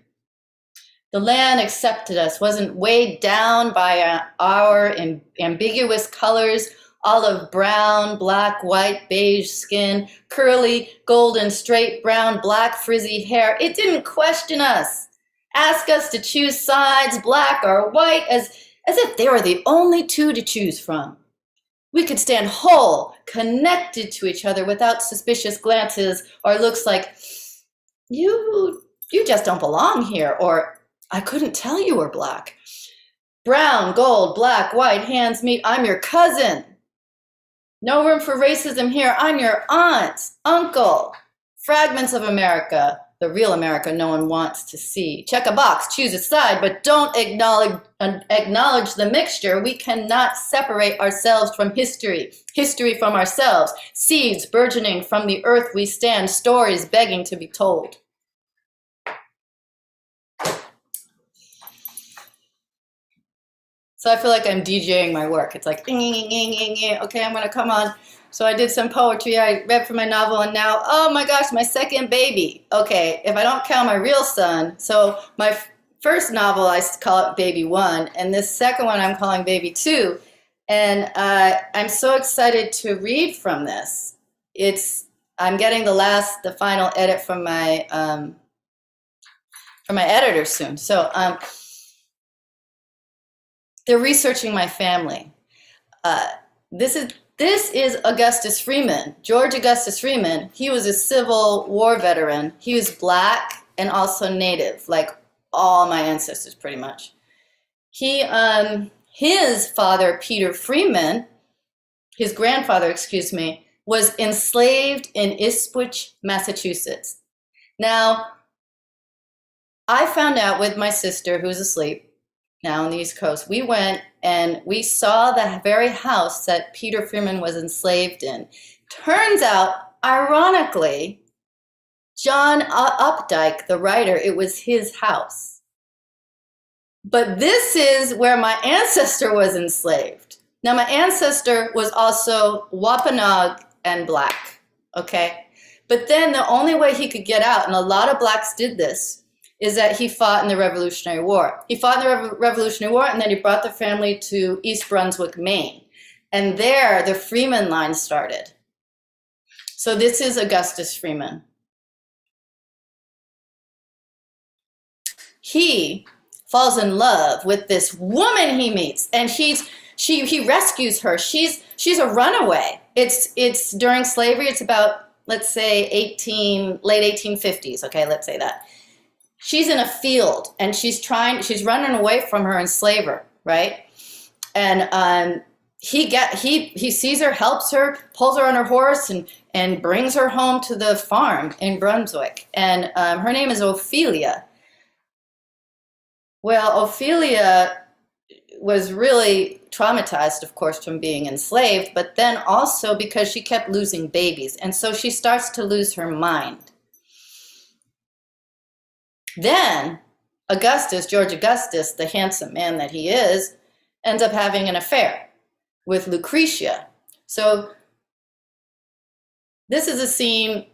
The land accepted us, wasn't weighed down by our ambiguous colors, olive brown, black, white, beige skin, curly, golden, straight, brown, black, frizzy hair. It didn't question us, ask us to choose sides, black or white, as if they were the only two to choose from. We could stand whole, connected to each other without suspicious glances or looks like, you just don't belong here, or I couldn't tell you were black. Brown, gold, black, white, hands meet, I'm your cousin. No room for racism here, I'm your aunt, uncle. Fragments of America, the real America no one wants to see. Check a box, choose a side, but don't acknowledge the mixture. We cannot separate ourselves from history, history from ourselves. Seeds burgeoning from the earth we stand, stories begging to be told. So I feel like I'm DJing my work. It's like, okay, I'm gonna come on. So I did some poetry, I read from my novel, and now, oh my gosh, my second baby. Okay, if I don't count my real son, so my first novel, I call it Baby 1, and this second one I'm calling Baby 2. And I'm so excited to read from this. I'm getting the final edit from my editor soon. So they're researching my family. This is Augustus Freeman, George Augustus Freeman. He was a Civil War veteran. He was black and also Native, like all my ancestors pretty much. His father, Peter Freeman, his grandfather, was enslaved in Ipswich, Massachusetts. Now, I found out with my sister, who's asleep now on the East Coast, we went and we saw the very house that Peter Freeman was enslaved in. Turns out, ironically, John Updike, the writer, it was his house. But this is where my ancestor was enslaved. Now, my ancestor was also Wampanoag and black, okay? But then the only way he could get out, and a lot of blacks did this, is that he fought in the Revolutionary War. He fought in the Revolutionary War, and then he brought the family to East Brunswick, Maine. And there, the Freeman line started. So this is Augustus Freeman. He falls in love with this woman he meets, and he rescues her. She's a runaway. It's during slavery. It's about, let's say, late 1850s. Okay, let's say that. She's in a field and she's running away from her enslaver, right? And he sees her, helps her, pulls her on her horse and brings her home to the farm in Brunswick. And her name is Ophelia. Well, Ophelia was really traumatized, of course, from being enslaved, but then also because she kept losing babies. And so she starts to lose her mind. Then George Augustus, the handsome man that he is, ends up having an affair with Lucretia. So this is a scene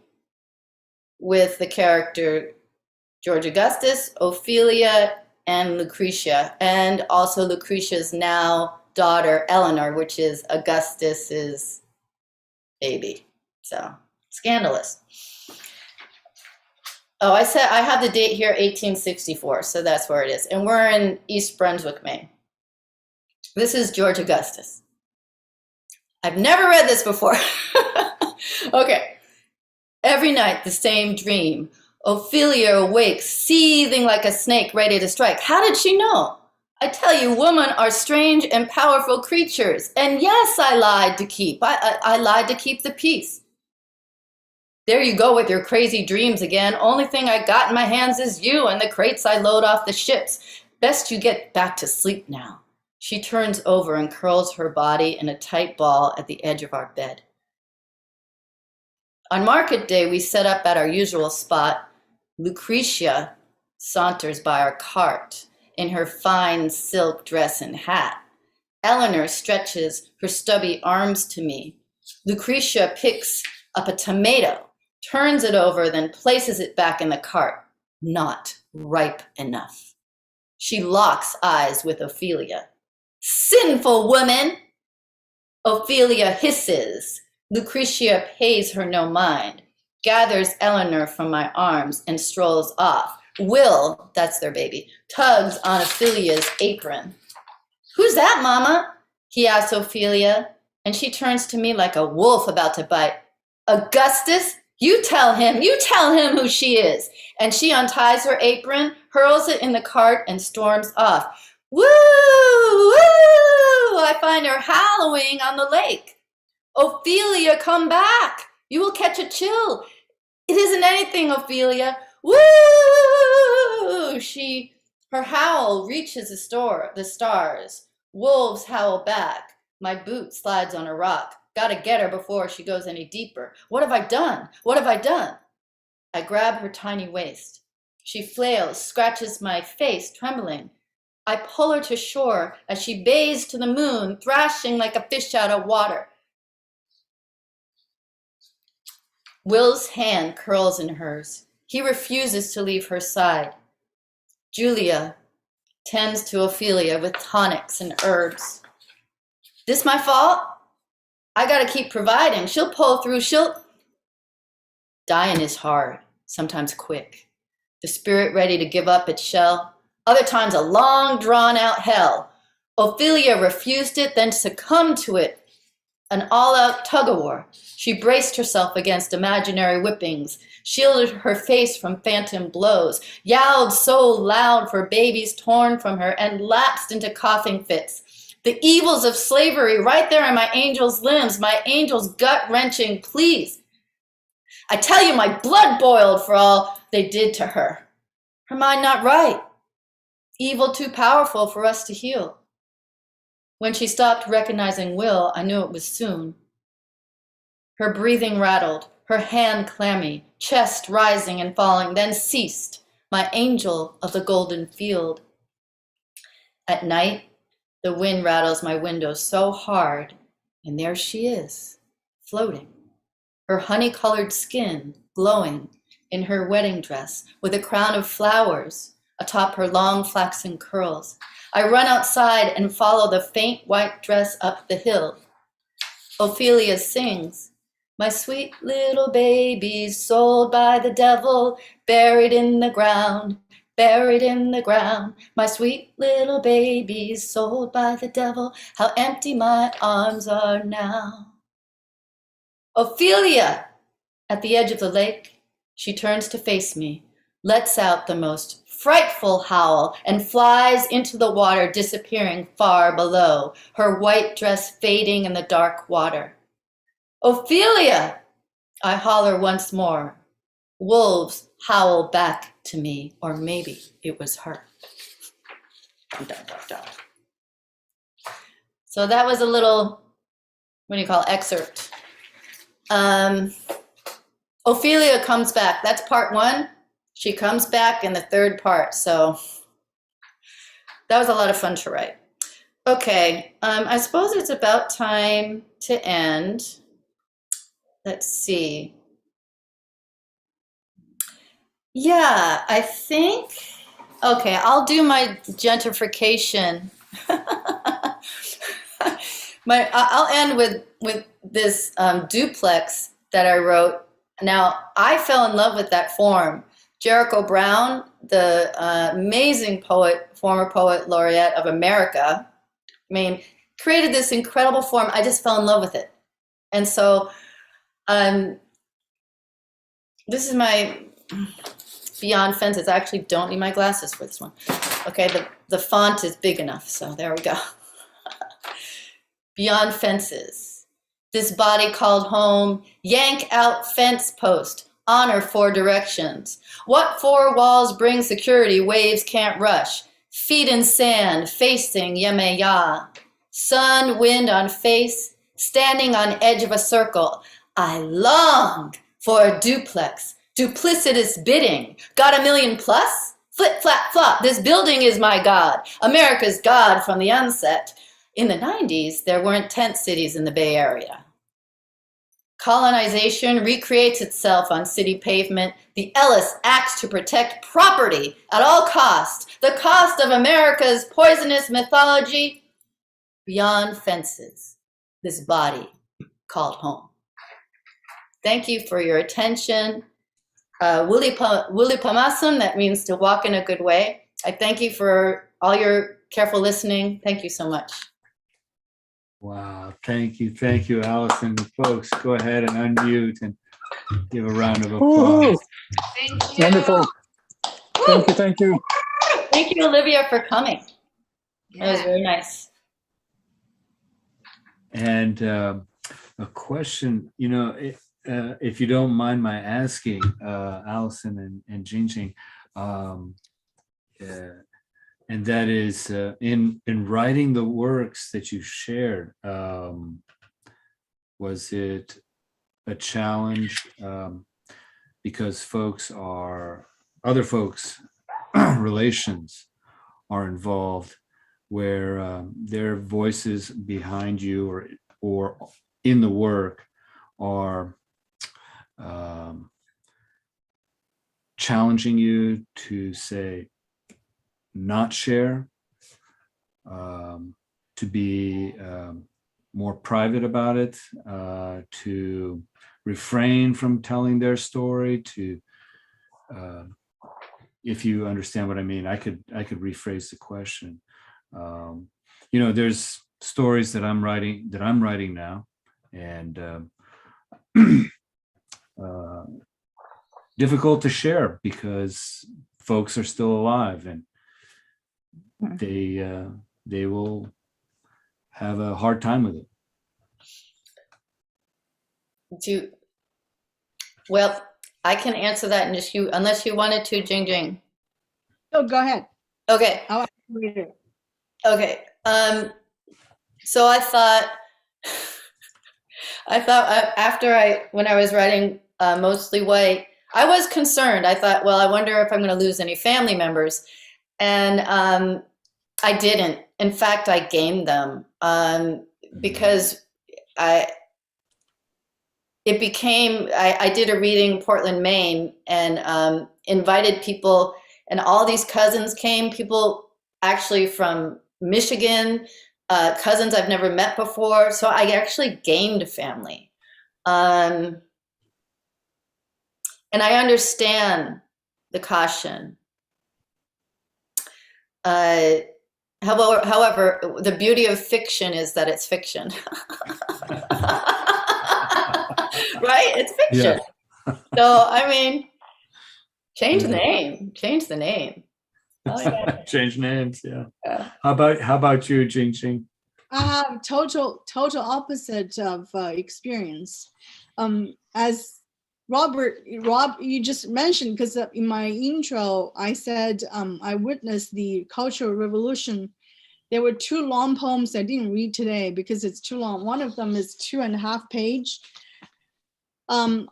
with the character George Augustus, Ophelia, and Lucretia, and also Lucretia's now daughter, Eleanor, which is Augustus's baby. So scandalous. Oh, I have the date here, 1864, so that's where it is. And we're in East Brunswick, Maine. This is George Augustus. I've never read this before. Okay. Every night, the same dream. Ophelia awakes, seething like a snake ready to strike. How did she know? I tell you, women are strange and powerful creatures. And yes, I lied to keep. I lied to keep the peace. There you go with your crazy dreams again. Only thing I got in my hands is you and the crates I load off the ships. Best you get back to sleep now. She turns over and curls her body in a tight ball at the edge of our bed. On market day, we set up at our usual spot. Lucretia saunters by our cart in her fine silk dress and hat. Eleanor stretches her stubby arms to me. Lucretia picks up a tomato, turns it over, then places it back in the cart. Not ripe enough. She locks eyes with Ophelia. Sinful woman! Ophelia hisses. Lucretia pays her no mind, gathers Eleanor from my arms and strolls off. Will, that's their baby, tugs on Ophelia's apron. Who's that, Mama? He asks Ophelia, and she turns to me like a wolf about to bite. Augustus, you tell him who she is. And she unties her apron, hurls it in the cart, and storms off. Woo! Woo! I find her howling on the lake. Ophelia, come back. You will catch a chill. It isn't anything, Ophelia. Woo! Her howl reaches the stars. Wolves howl back. My boot slides on a rock. Gotta get her before she goes any deeper. What have I done? What have I done? I grab her tiny waist. She flails, scratches my face, trembling. I pull her to shore as she bays to the moon, thrashing like a fish out of water. Will's hand curls in hers. He refuses to leave her side. Julia tends to Ophelia with tonics and herbs. This my fault? I gotta keep providing. She'll pull through. Dying is hard, sometimes quick. The spirit ready to give up its shell. Other times a long drawn-out hell. Ophelia refused it, then succumbed to it. An all-out tug-of-war. She braced herself against imaginary whippings, shielded her face from phantom blows, yowled so loud for babies torn from her, and lapsed into coughing fits. The evils of slavery right there in my angel's limbs, my angel's gut-wrenching pleas. I tell you, my blood boiled for all they did to her. Her mind not right. Evil too powerful for us to heal. When she stopped recognizing Will, I knew it was soon. Her breathing rattled, her hand clammy, chest rising and falling, then ceased, my angel of the golden field. At night, the wind rattles my window so hard, and there she is, floating, her honey-colored skin glowing in her wedding dress with a crown of flowers atop her long flaxen curls. I run outside and follow the faint white dress up the hill. Ophelia sings, my sweet little babies sold by the devil, buried in the ground, buried in the ground. My sweet little babies sold by the devil, how empty my arms are now. Ophelia! At the edge of the lake, she turns to face me, lets out the most frightful howl, and flies into the water, disappearing far below, her white dress fading in the dark water. Ophelia! I holler once more. Wolves howl back to me, or maybe it was her. Dun, dun, dun, dun. So that was a little, what do you call it, excerpt. Ophelia comes back. That's part one. She comes back in the third part. So that was a lot of fun to write. Okay, I suppose it's about time to end. Let's see. Yeah, I think, okay, I'll do my gentrification. I'll end with this duplex that I wrote. Now, I fell in love with that form. Jericho Brown, the amazing poet, former Poet Laureate of America, created this incredible form. I just fell in love with it. And so this is my Beyond Fences. I actually don't need my glasses for this one. Okay, the font is big enough, so there we go. Beyond Fences. This body called home, yank out fence post, honor 4 directions. What 4 walls bring security, waves can't rush. Feet in sand, facing Yemeya. Sun, wind on face, standing on edge of a circle. I longed for a duplex, duplicitous bidding. Got $1 million plus? Flip, flap, flop, this building is my God. America's God from the onset. In the 90s, there weren't tent cities in the Bay Area. Colonization recreates itself on city pavement. The Ellis acts to protect property at all costs. The cost of America's poisonous mythology. Beyond Fences, this body called home. Thank you for your attention. Wuli Pamasun, that means to walk in a good way. I thank you for all your careful listening. Thank you so much. Wow, thank you, Alison. Folks, go ahead and unmute and give a round of applause. Thank you. Wonderful. Thank you. Thank you, Olivia, for coming. That was very nice. And a question, if you don't mind my asking, Alison and Jing Jing, and that is in writing the works that you shared, was it a challenge because other folks relations are involved where their voices behind you or in the work are challenging you to say, not share, to be more private about it, to refrain from telling their story, to, if you understand what I mean, I could rephrase the question. There's stories that I'm writing now, and difficult to share because folks are still alive and they will have a hard time with it. Well, I can answer that unless you wanted to, Jing Jing. Oh, go ahead. Okay. I'll read it. Okay. So I thought when I was writing Mostly White, I was concerned. I thought, well, I wonder if I'm going to lose any family members. And I didn't. In fact, I gained them because I did a reading in Portland, Maine, and invited people, and all these cousins came, people actually from Michigan, cousins I've never met before. So I actually gained a family. And I understand the caution. However, the beauty of fiction is that it's fiction. Right? It's fiction. Yeah. So, I mean, change the name. Oh, yeah. Change names, yeah. How about you, Jing Jing? I have total opposite of experience. As Rob, you just mentioned, because in my intro, I said I witnessed the Cultural Revolution. There were 2 long poems I didn't read today because it's too long. One of them is 2.5 pages. I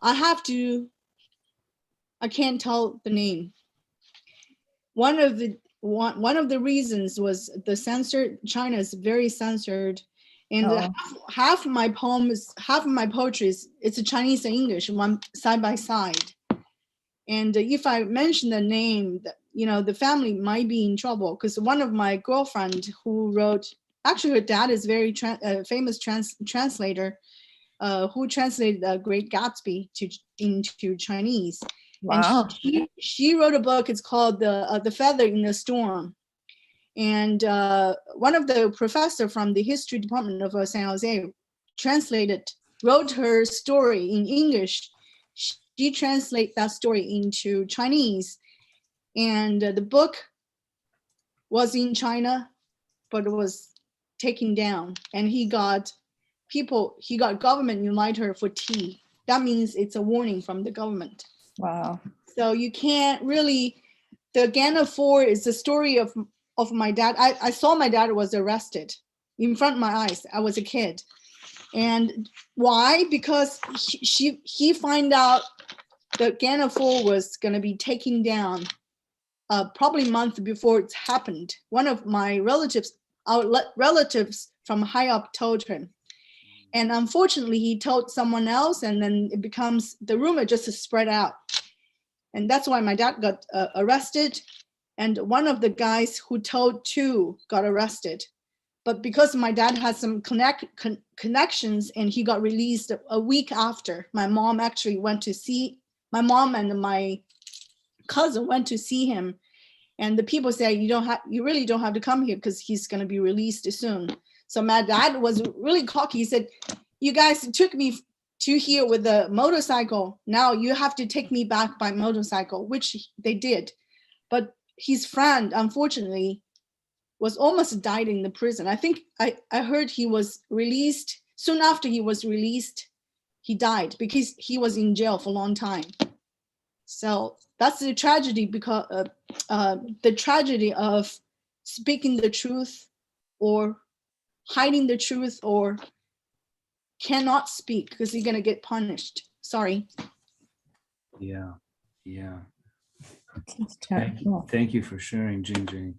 can't tell the name. One of the reasons was the censored. China is very censored, and half of my poems, half of my poetry it's a Chinese and English, one side by side. And if I mention the name, the family might be in trouble, because one of my girlfriend who wrote, actually her dad is very famous translator, who translated The Great Gatsby into Chinese. Wow. And she wrote a book. It's called The Feather in the Storm. And one of the professor from the history department of San Jose wrote her story in English. She translated that story into Chinese. And the book was in China, but it was taken down. And he got government uniter for T. That means it's a warning from the government. Wow. So you can't really, the Ghana 4 is the story of my dad. I saw my dad was arrested in front of my eyes. I was a kid. And why? Because he found out that Ghana 4 was going to be taken down probably a month before it's happened. One of my relatives, from high up told him. And unfortunately, he told someone else, and then it becomes, the rumor just spread out. And that's why my dad got arrested. And one of the guys who told two got arrested. But because my dad had some connections and he got released a week after, my mom actually went to see, my mom and my cousin went to see him. And the people say, you really don't have to come here because he's going to be released soon. So my dad was really cocky. He said, you guys took me to here with a motorcycle. Now you have to take me back by motorcycle, which they did. But his friend, unfortunately, was almost died in the prison. I think I heard he was released. Soon after he was released, he died because he was in jail for a long time. So that's the tragedy, because the tragedy of speaking the truth or hiding the truth or cannot speak because you're going to get punished. Sorry. Yeah. Yeah. It's terrible. Thank you for sharing, Jing Jing.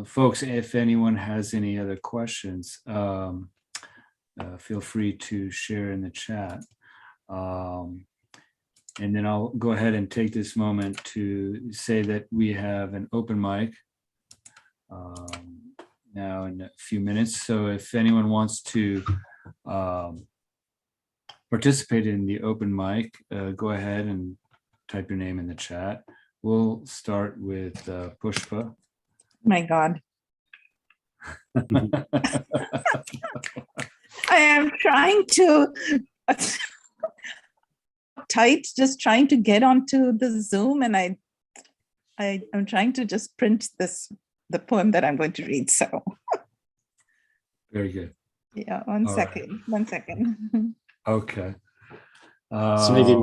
Folks, if anyone has any other questions, feel free to share in the chat. And then I'll go ahead and take this moment to say that we have an open mic now in a few minutes. So if anyone wants to participate in the open mic, go ahead and type your name in the chat. We'll start with Pushpa. My God. I am trying to just trying to get onto the Zoom, and I'm trying to just print the poem that I'm going to read. So Very good. yeah, one All second. Okay. So maybe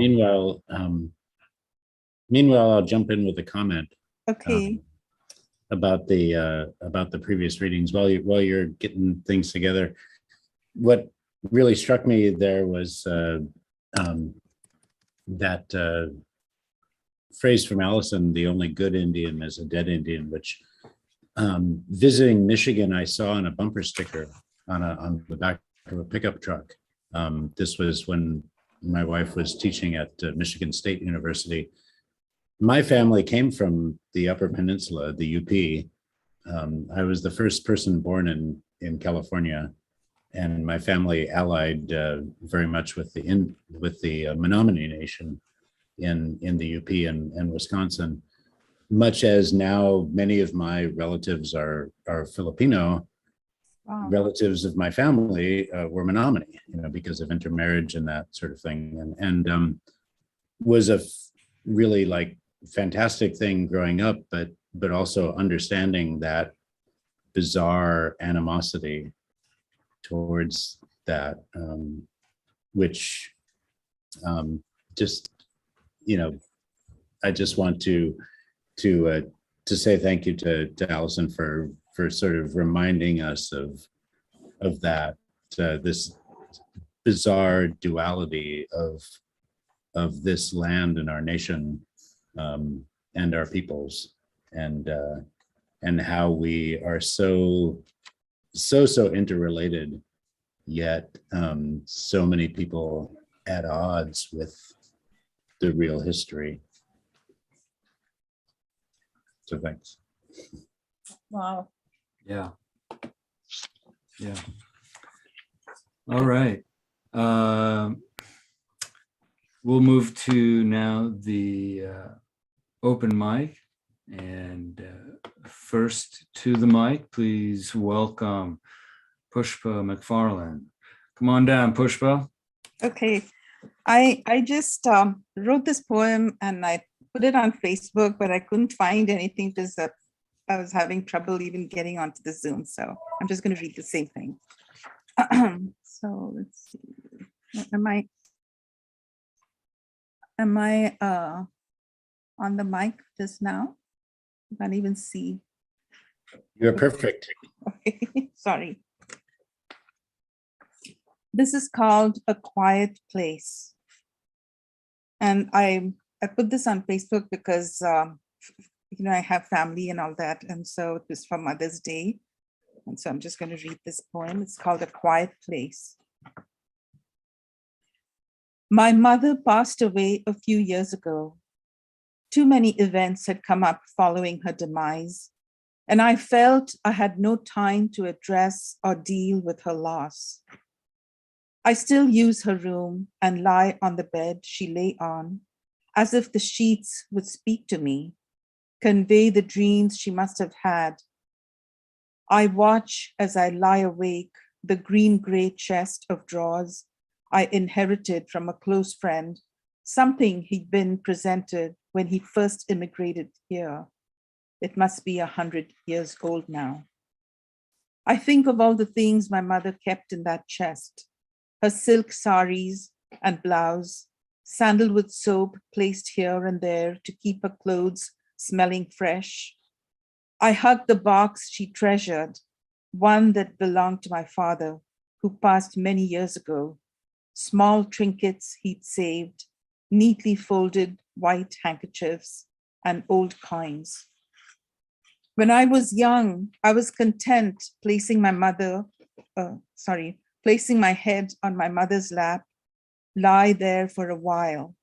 meanwhile, I'll jump in with a comment. Okay. About the previous readings while you're getting things together. What really struck me there was that phrase from Alison, "The only good Indian is a dead Indian," which visiting Michigan, I saw on a bumper sticker on the back of a pickup truck. This was when my wife was teaching at Michigan State University. My family came from the Upper Peninsula, the UP. I was the first person born in California, and my family allied very much with the Menominee Nation in the UP and Wisconsin. Much as now many of my relatives are Filipino, Wow. relatives of my family were Menominee, because of intermarriage and that sort of thing, and was a really like fantastic thing growing up, but also understanding that bizarre animosity towards that, which just I just want to say thank you to Alison for sort of reminding us of that this bizarre duality of this land and our nation, and our peoples, and how we are so interrelated, yet so many people at odds with the real history. So thanks. Wow. Yeah. All right. We'll move to now the open mic, and first to the mic, please welcome Pushpa McFarlane. Come on down, Pushpa. Okay. I just wrote this poem, and I put it on Facebook, but I couldn't find anything because I was having trouble even getting onto the Zoom. So I'm just going to read the same thing. So let's see. Am I on the mic just now? I can't even see. You're perfect. Okay, sorry. This is called A Quiet Place. And I put this on Facebook because, I have family and all that. And so it was for Mother's Day. And so I'm just going to read this poem. It's called A Quiet Place. My mother passed away a few years ago. Too many events had come up following her demise, and I felt I had no time to address or deal with her loss. I still use her room and lie on the bed she lay on, as if the sheets would speak to me, convey the dreams she must have had. I watch as I lie awake the green-gray chest of drawers I inherited from a close friend, something he'd been presented when he first immigrated here. It must be 100 years old now. I think of all the things my mother kept in that chest, her silk saris and blouse, sandalwood soap placed here and there to keep her clothes smelling fresh. I hug the box she treasured, one that belonged to my father, who passed many years ago. Small trinkets he'd saved, neatly folded white handkerchiefs, and old coins. When I was young, I was content placing my head on my mother's lap, lie there for a while.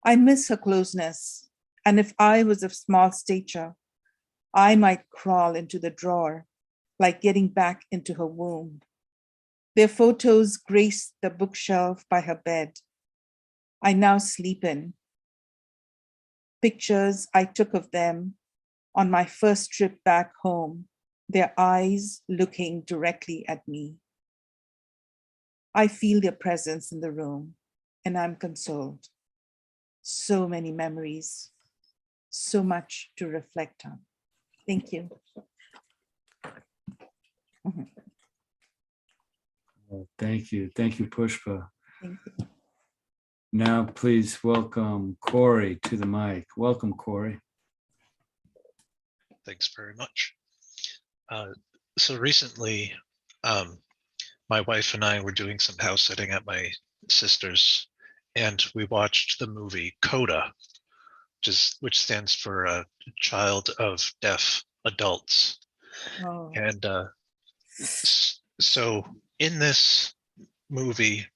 I miss her closeness, and if I was of small stature, I might crawl into the drawer, like getting back into her womb. Their photos grace the bookshelf by her bed. I now sleep in. Pictures I took of them on my first trip back home, their eyes looking directly at me. I feel their presence in the room, and I'm consoled. So many memories, so much to reflect on. Thank you. Well, thank you. Thank you, Pushpa. Thank you. Now, please welcome Corey to the mic. Welcome, Corey. Thanks very much. So recently, my wife and I were doing some house sitting at my sister's, and we watched the movie CODA, which stands for Child of Deaf Adults. Oh. And so in this movie,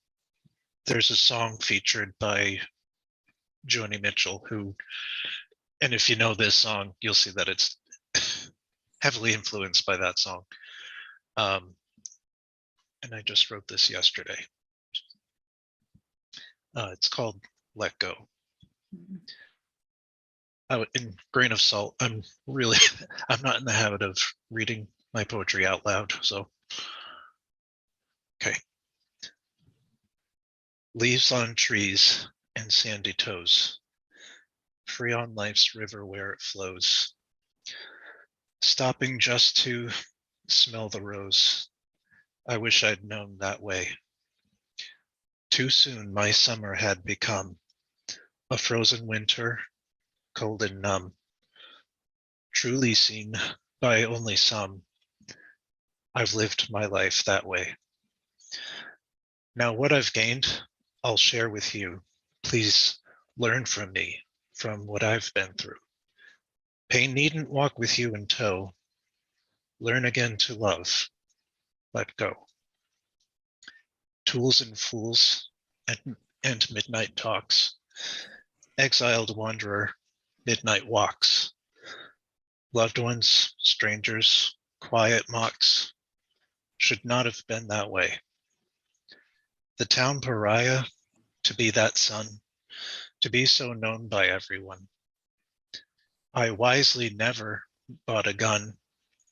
there's a song featured by Joni Mitchell, who, and if you know this song, you'll see that it's heavily influenced by that song. And I just wrote this yesterday. It's called Let Go. In grain of salt, I'm not in the habit of reading my poetry out loud, so. Okay. Leaves on trees and sandy toes, free on life's river where it flows, stopping just to smell the rose. I wish I'd known that way. Too soon my summer had become a frozen winter, cold and numb, truly seen by only some. I've lived my life that way. Now what I've gained, I'll share with you. Please learn from me, from what I've been through. Pain needn't walk with you in tow. Learn again to love. Let go. Tools and fools and midnight talks. Exiled wanderer, midnight walks. Loved ones, strangers, quiet mocks. Should not have been that way. The town pariah, to be that son, to be so known by everyone. I wisely never bought a gun.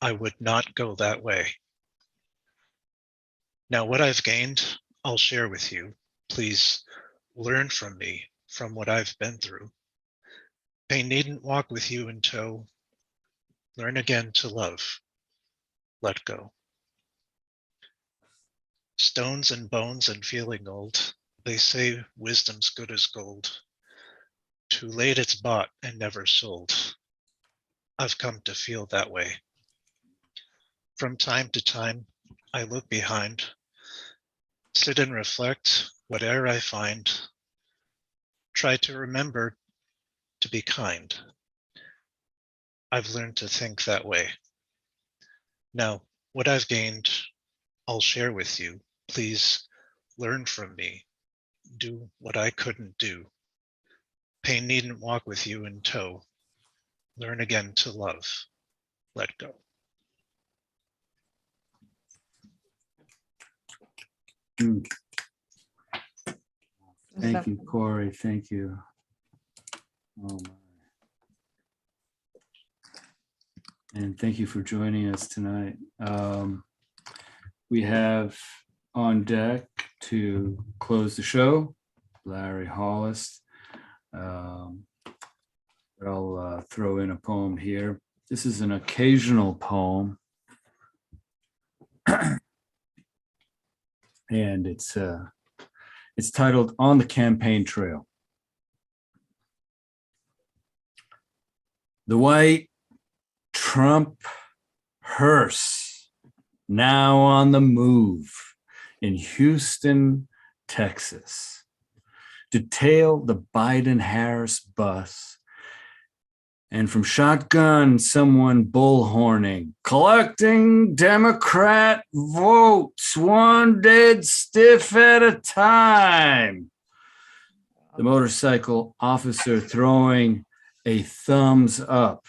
I would not go that way. Now what I've gained, I'll share with you. Please learn from me, from what I've been through. Pain needn't walk with you in tow. Learn again to love. Let go. Stones and bones and feeling old. They say wisdom's good as gold. Too late it's bought and never sold. I've come to feel that way. From time to time, I look behind, sit and reflect whate'er I find. Try to remember to be kind. I've learned to think that way. Now, what I've gained, I'll share with you. Please learn from me. Do what I couldn't do. Pain needn't walk with you in tow. Learn again to love. Let go. Mm. Thank you, Corey. Thank you. Oh my. And thank you for joining us tonight. We have on deck to close the show, Larry Hollis. I'll throw in a poem here. This is an occasional poem. And it's titled On the Campaign Trail. The white Trump hearse now on the move in Houston, Texas. Detail the Biden-Harris bus. And from shotgun, someone bullhorning, collecting Democrat votes, one dead stiff at a time. The motorcycle officer throwing a thumbs up,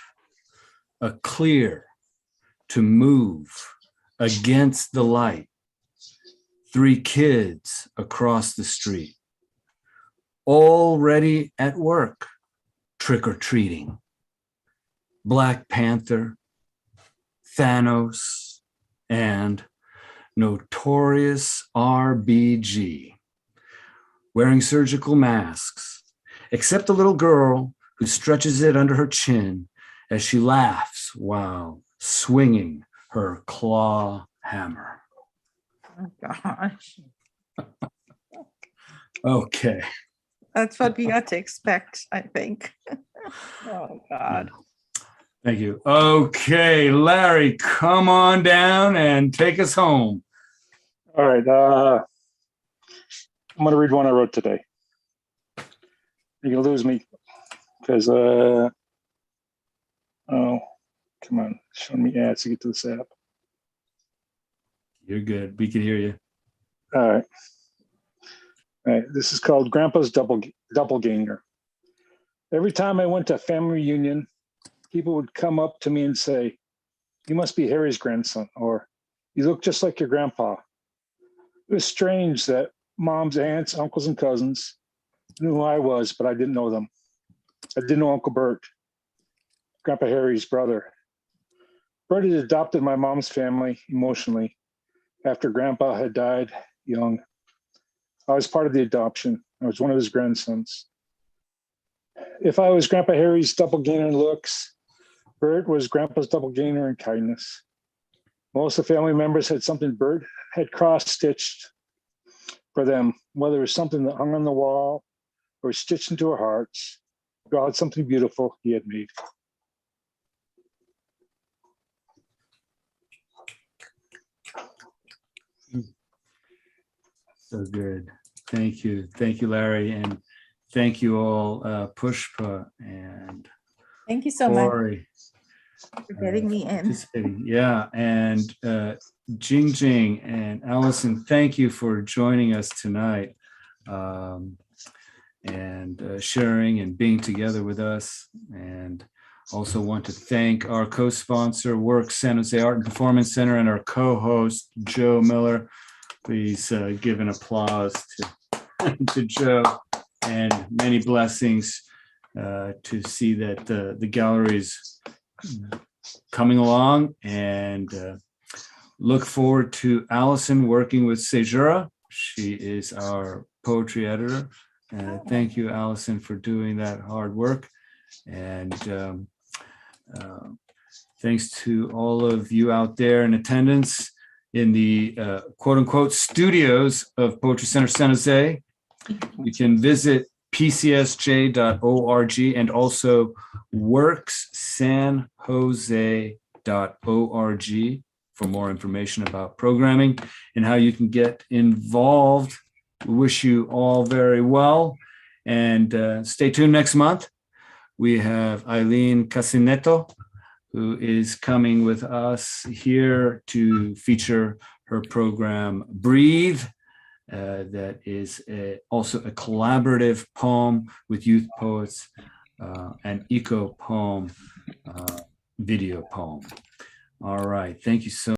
a clear to move against the light. 3 kids across the street, already at work, trick-or-treating. Black Panther, Thanos, and Notorious RBG, wearing surgical masks, except a little girl who stretches it under her chin as she laughs while swinging her claw hammer. Oh, gosh. Okay. That's what we ought to expect, I think. Oh, God. Thank you. Okay, Larry, come on down and take us home. All right. I'm going to read one I wrote today. You're going to lose me because, oh, come on. Showing me ads to get to this app. You're good. We can hear you. All right. All right. This is called Grandpa's Doppelganger. Every time I went to a family reunion, people would come up to me and say, "You must be Harry's grandson," or "You look just like your grandpa." It was strange that Mom's aunts, uncles, and cousins knew who I was, but I didn't know them. I didn't know Uncle Bert, Grandpa Harry's brother. Bert had adopted my mom's family emotionally after Grandpa had died young. I was part of the adoption. I was one of his grandsons. If I was Grandpa Harry's doppelganger in looks, Bert was Grandpa's doppelganger in kindness. Most of the family members had something Bert had cross-stitched for them, whether it was something that hung on the wall or stitched into our hearts. God had something beautiful he had made. So good. Thank you. Thank you, Larry. And thank you all, Pushpa and Thank you so much Corey. for getting me in. Participating. Yeah. And Jing Jing and Alison, thank you for joining us tonight and sharing and being together with us. And also want to thank our co-sponsor, Work San Jose Art and Performance Center, and our co-host, Joe Miller. Please give an applause to Joe, and many blessings to see that the gallery is coming along, and look forward to Alison working with Sejura. She is our poetry editor. Thank you, Alison, for doing that hard work. And thanks to all of you out there in attendance in the quote unquote studios of Poetry Center San Jose. You can visit pcsj.org and also workssanjose.org for more information about programming and how you can get involved. We wish you all very well, and stay tuned next month. We have Eileen Casinetto, who is coming with us here to feature her program Breathe. That is also a collaborative poem with youth poets, an eco poem, video poem. All right, thank you so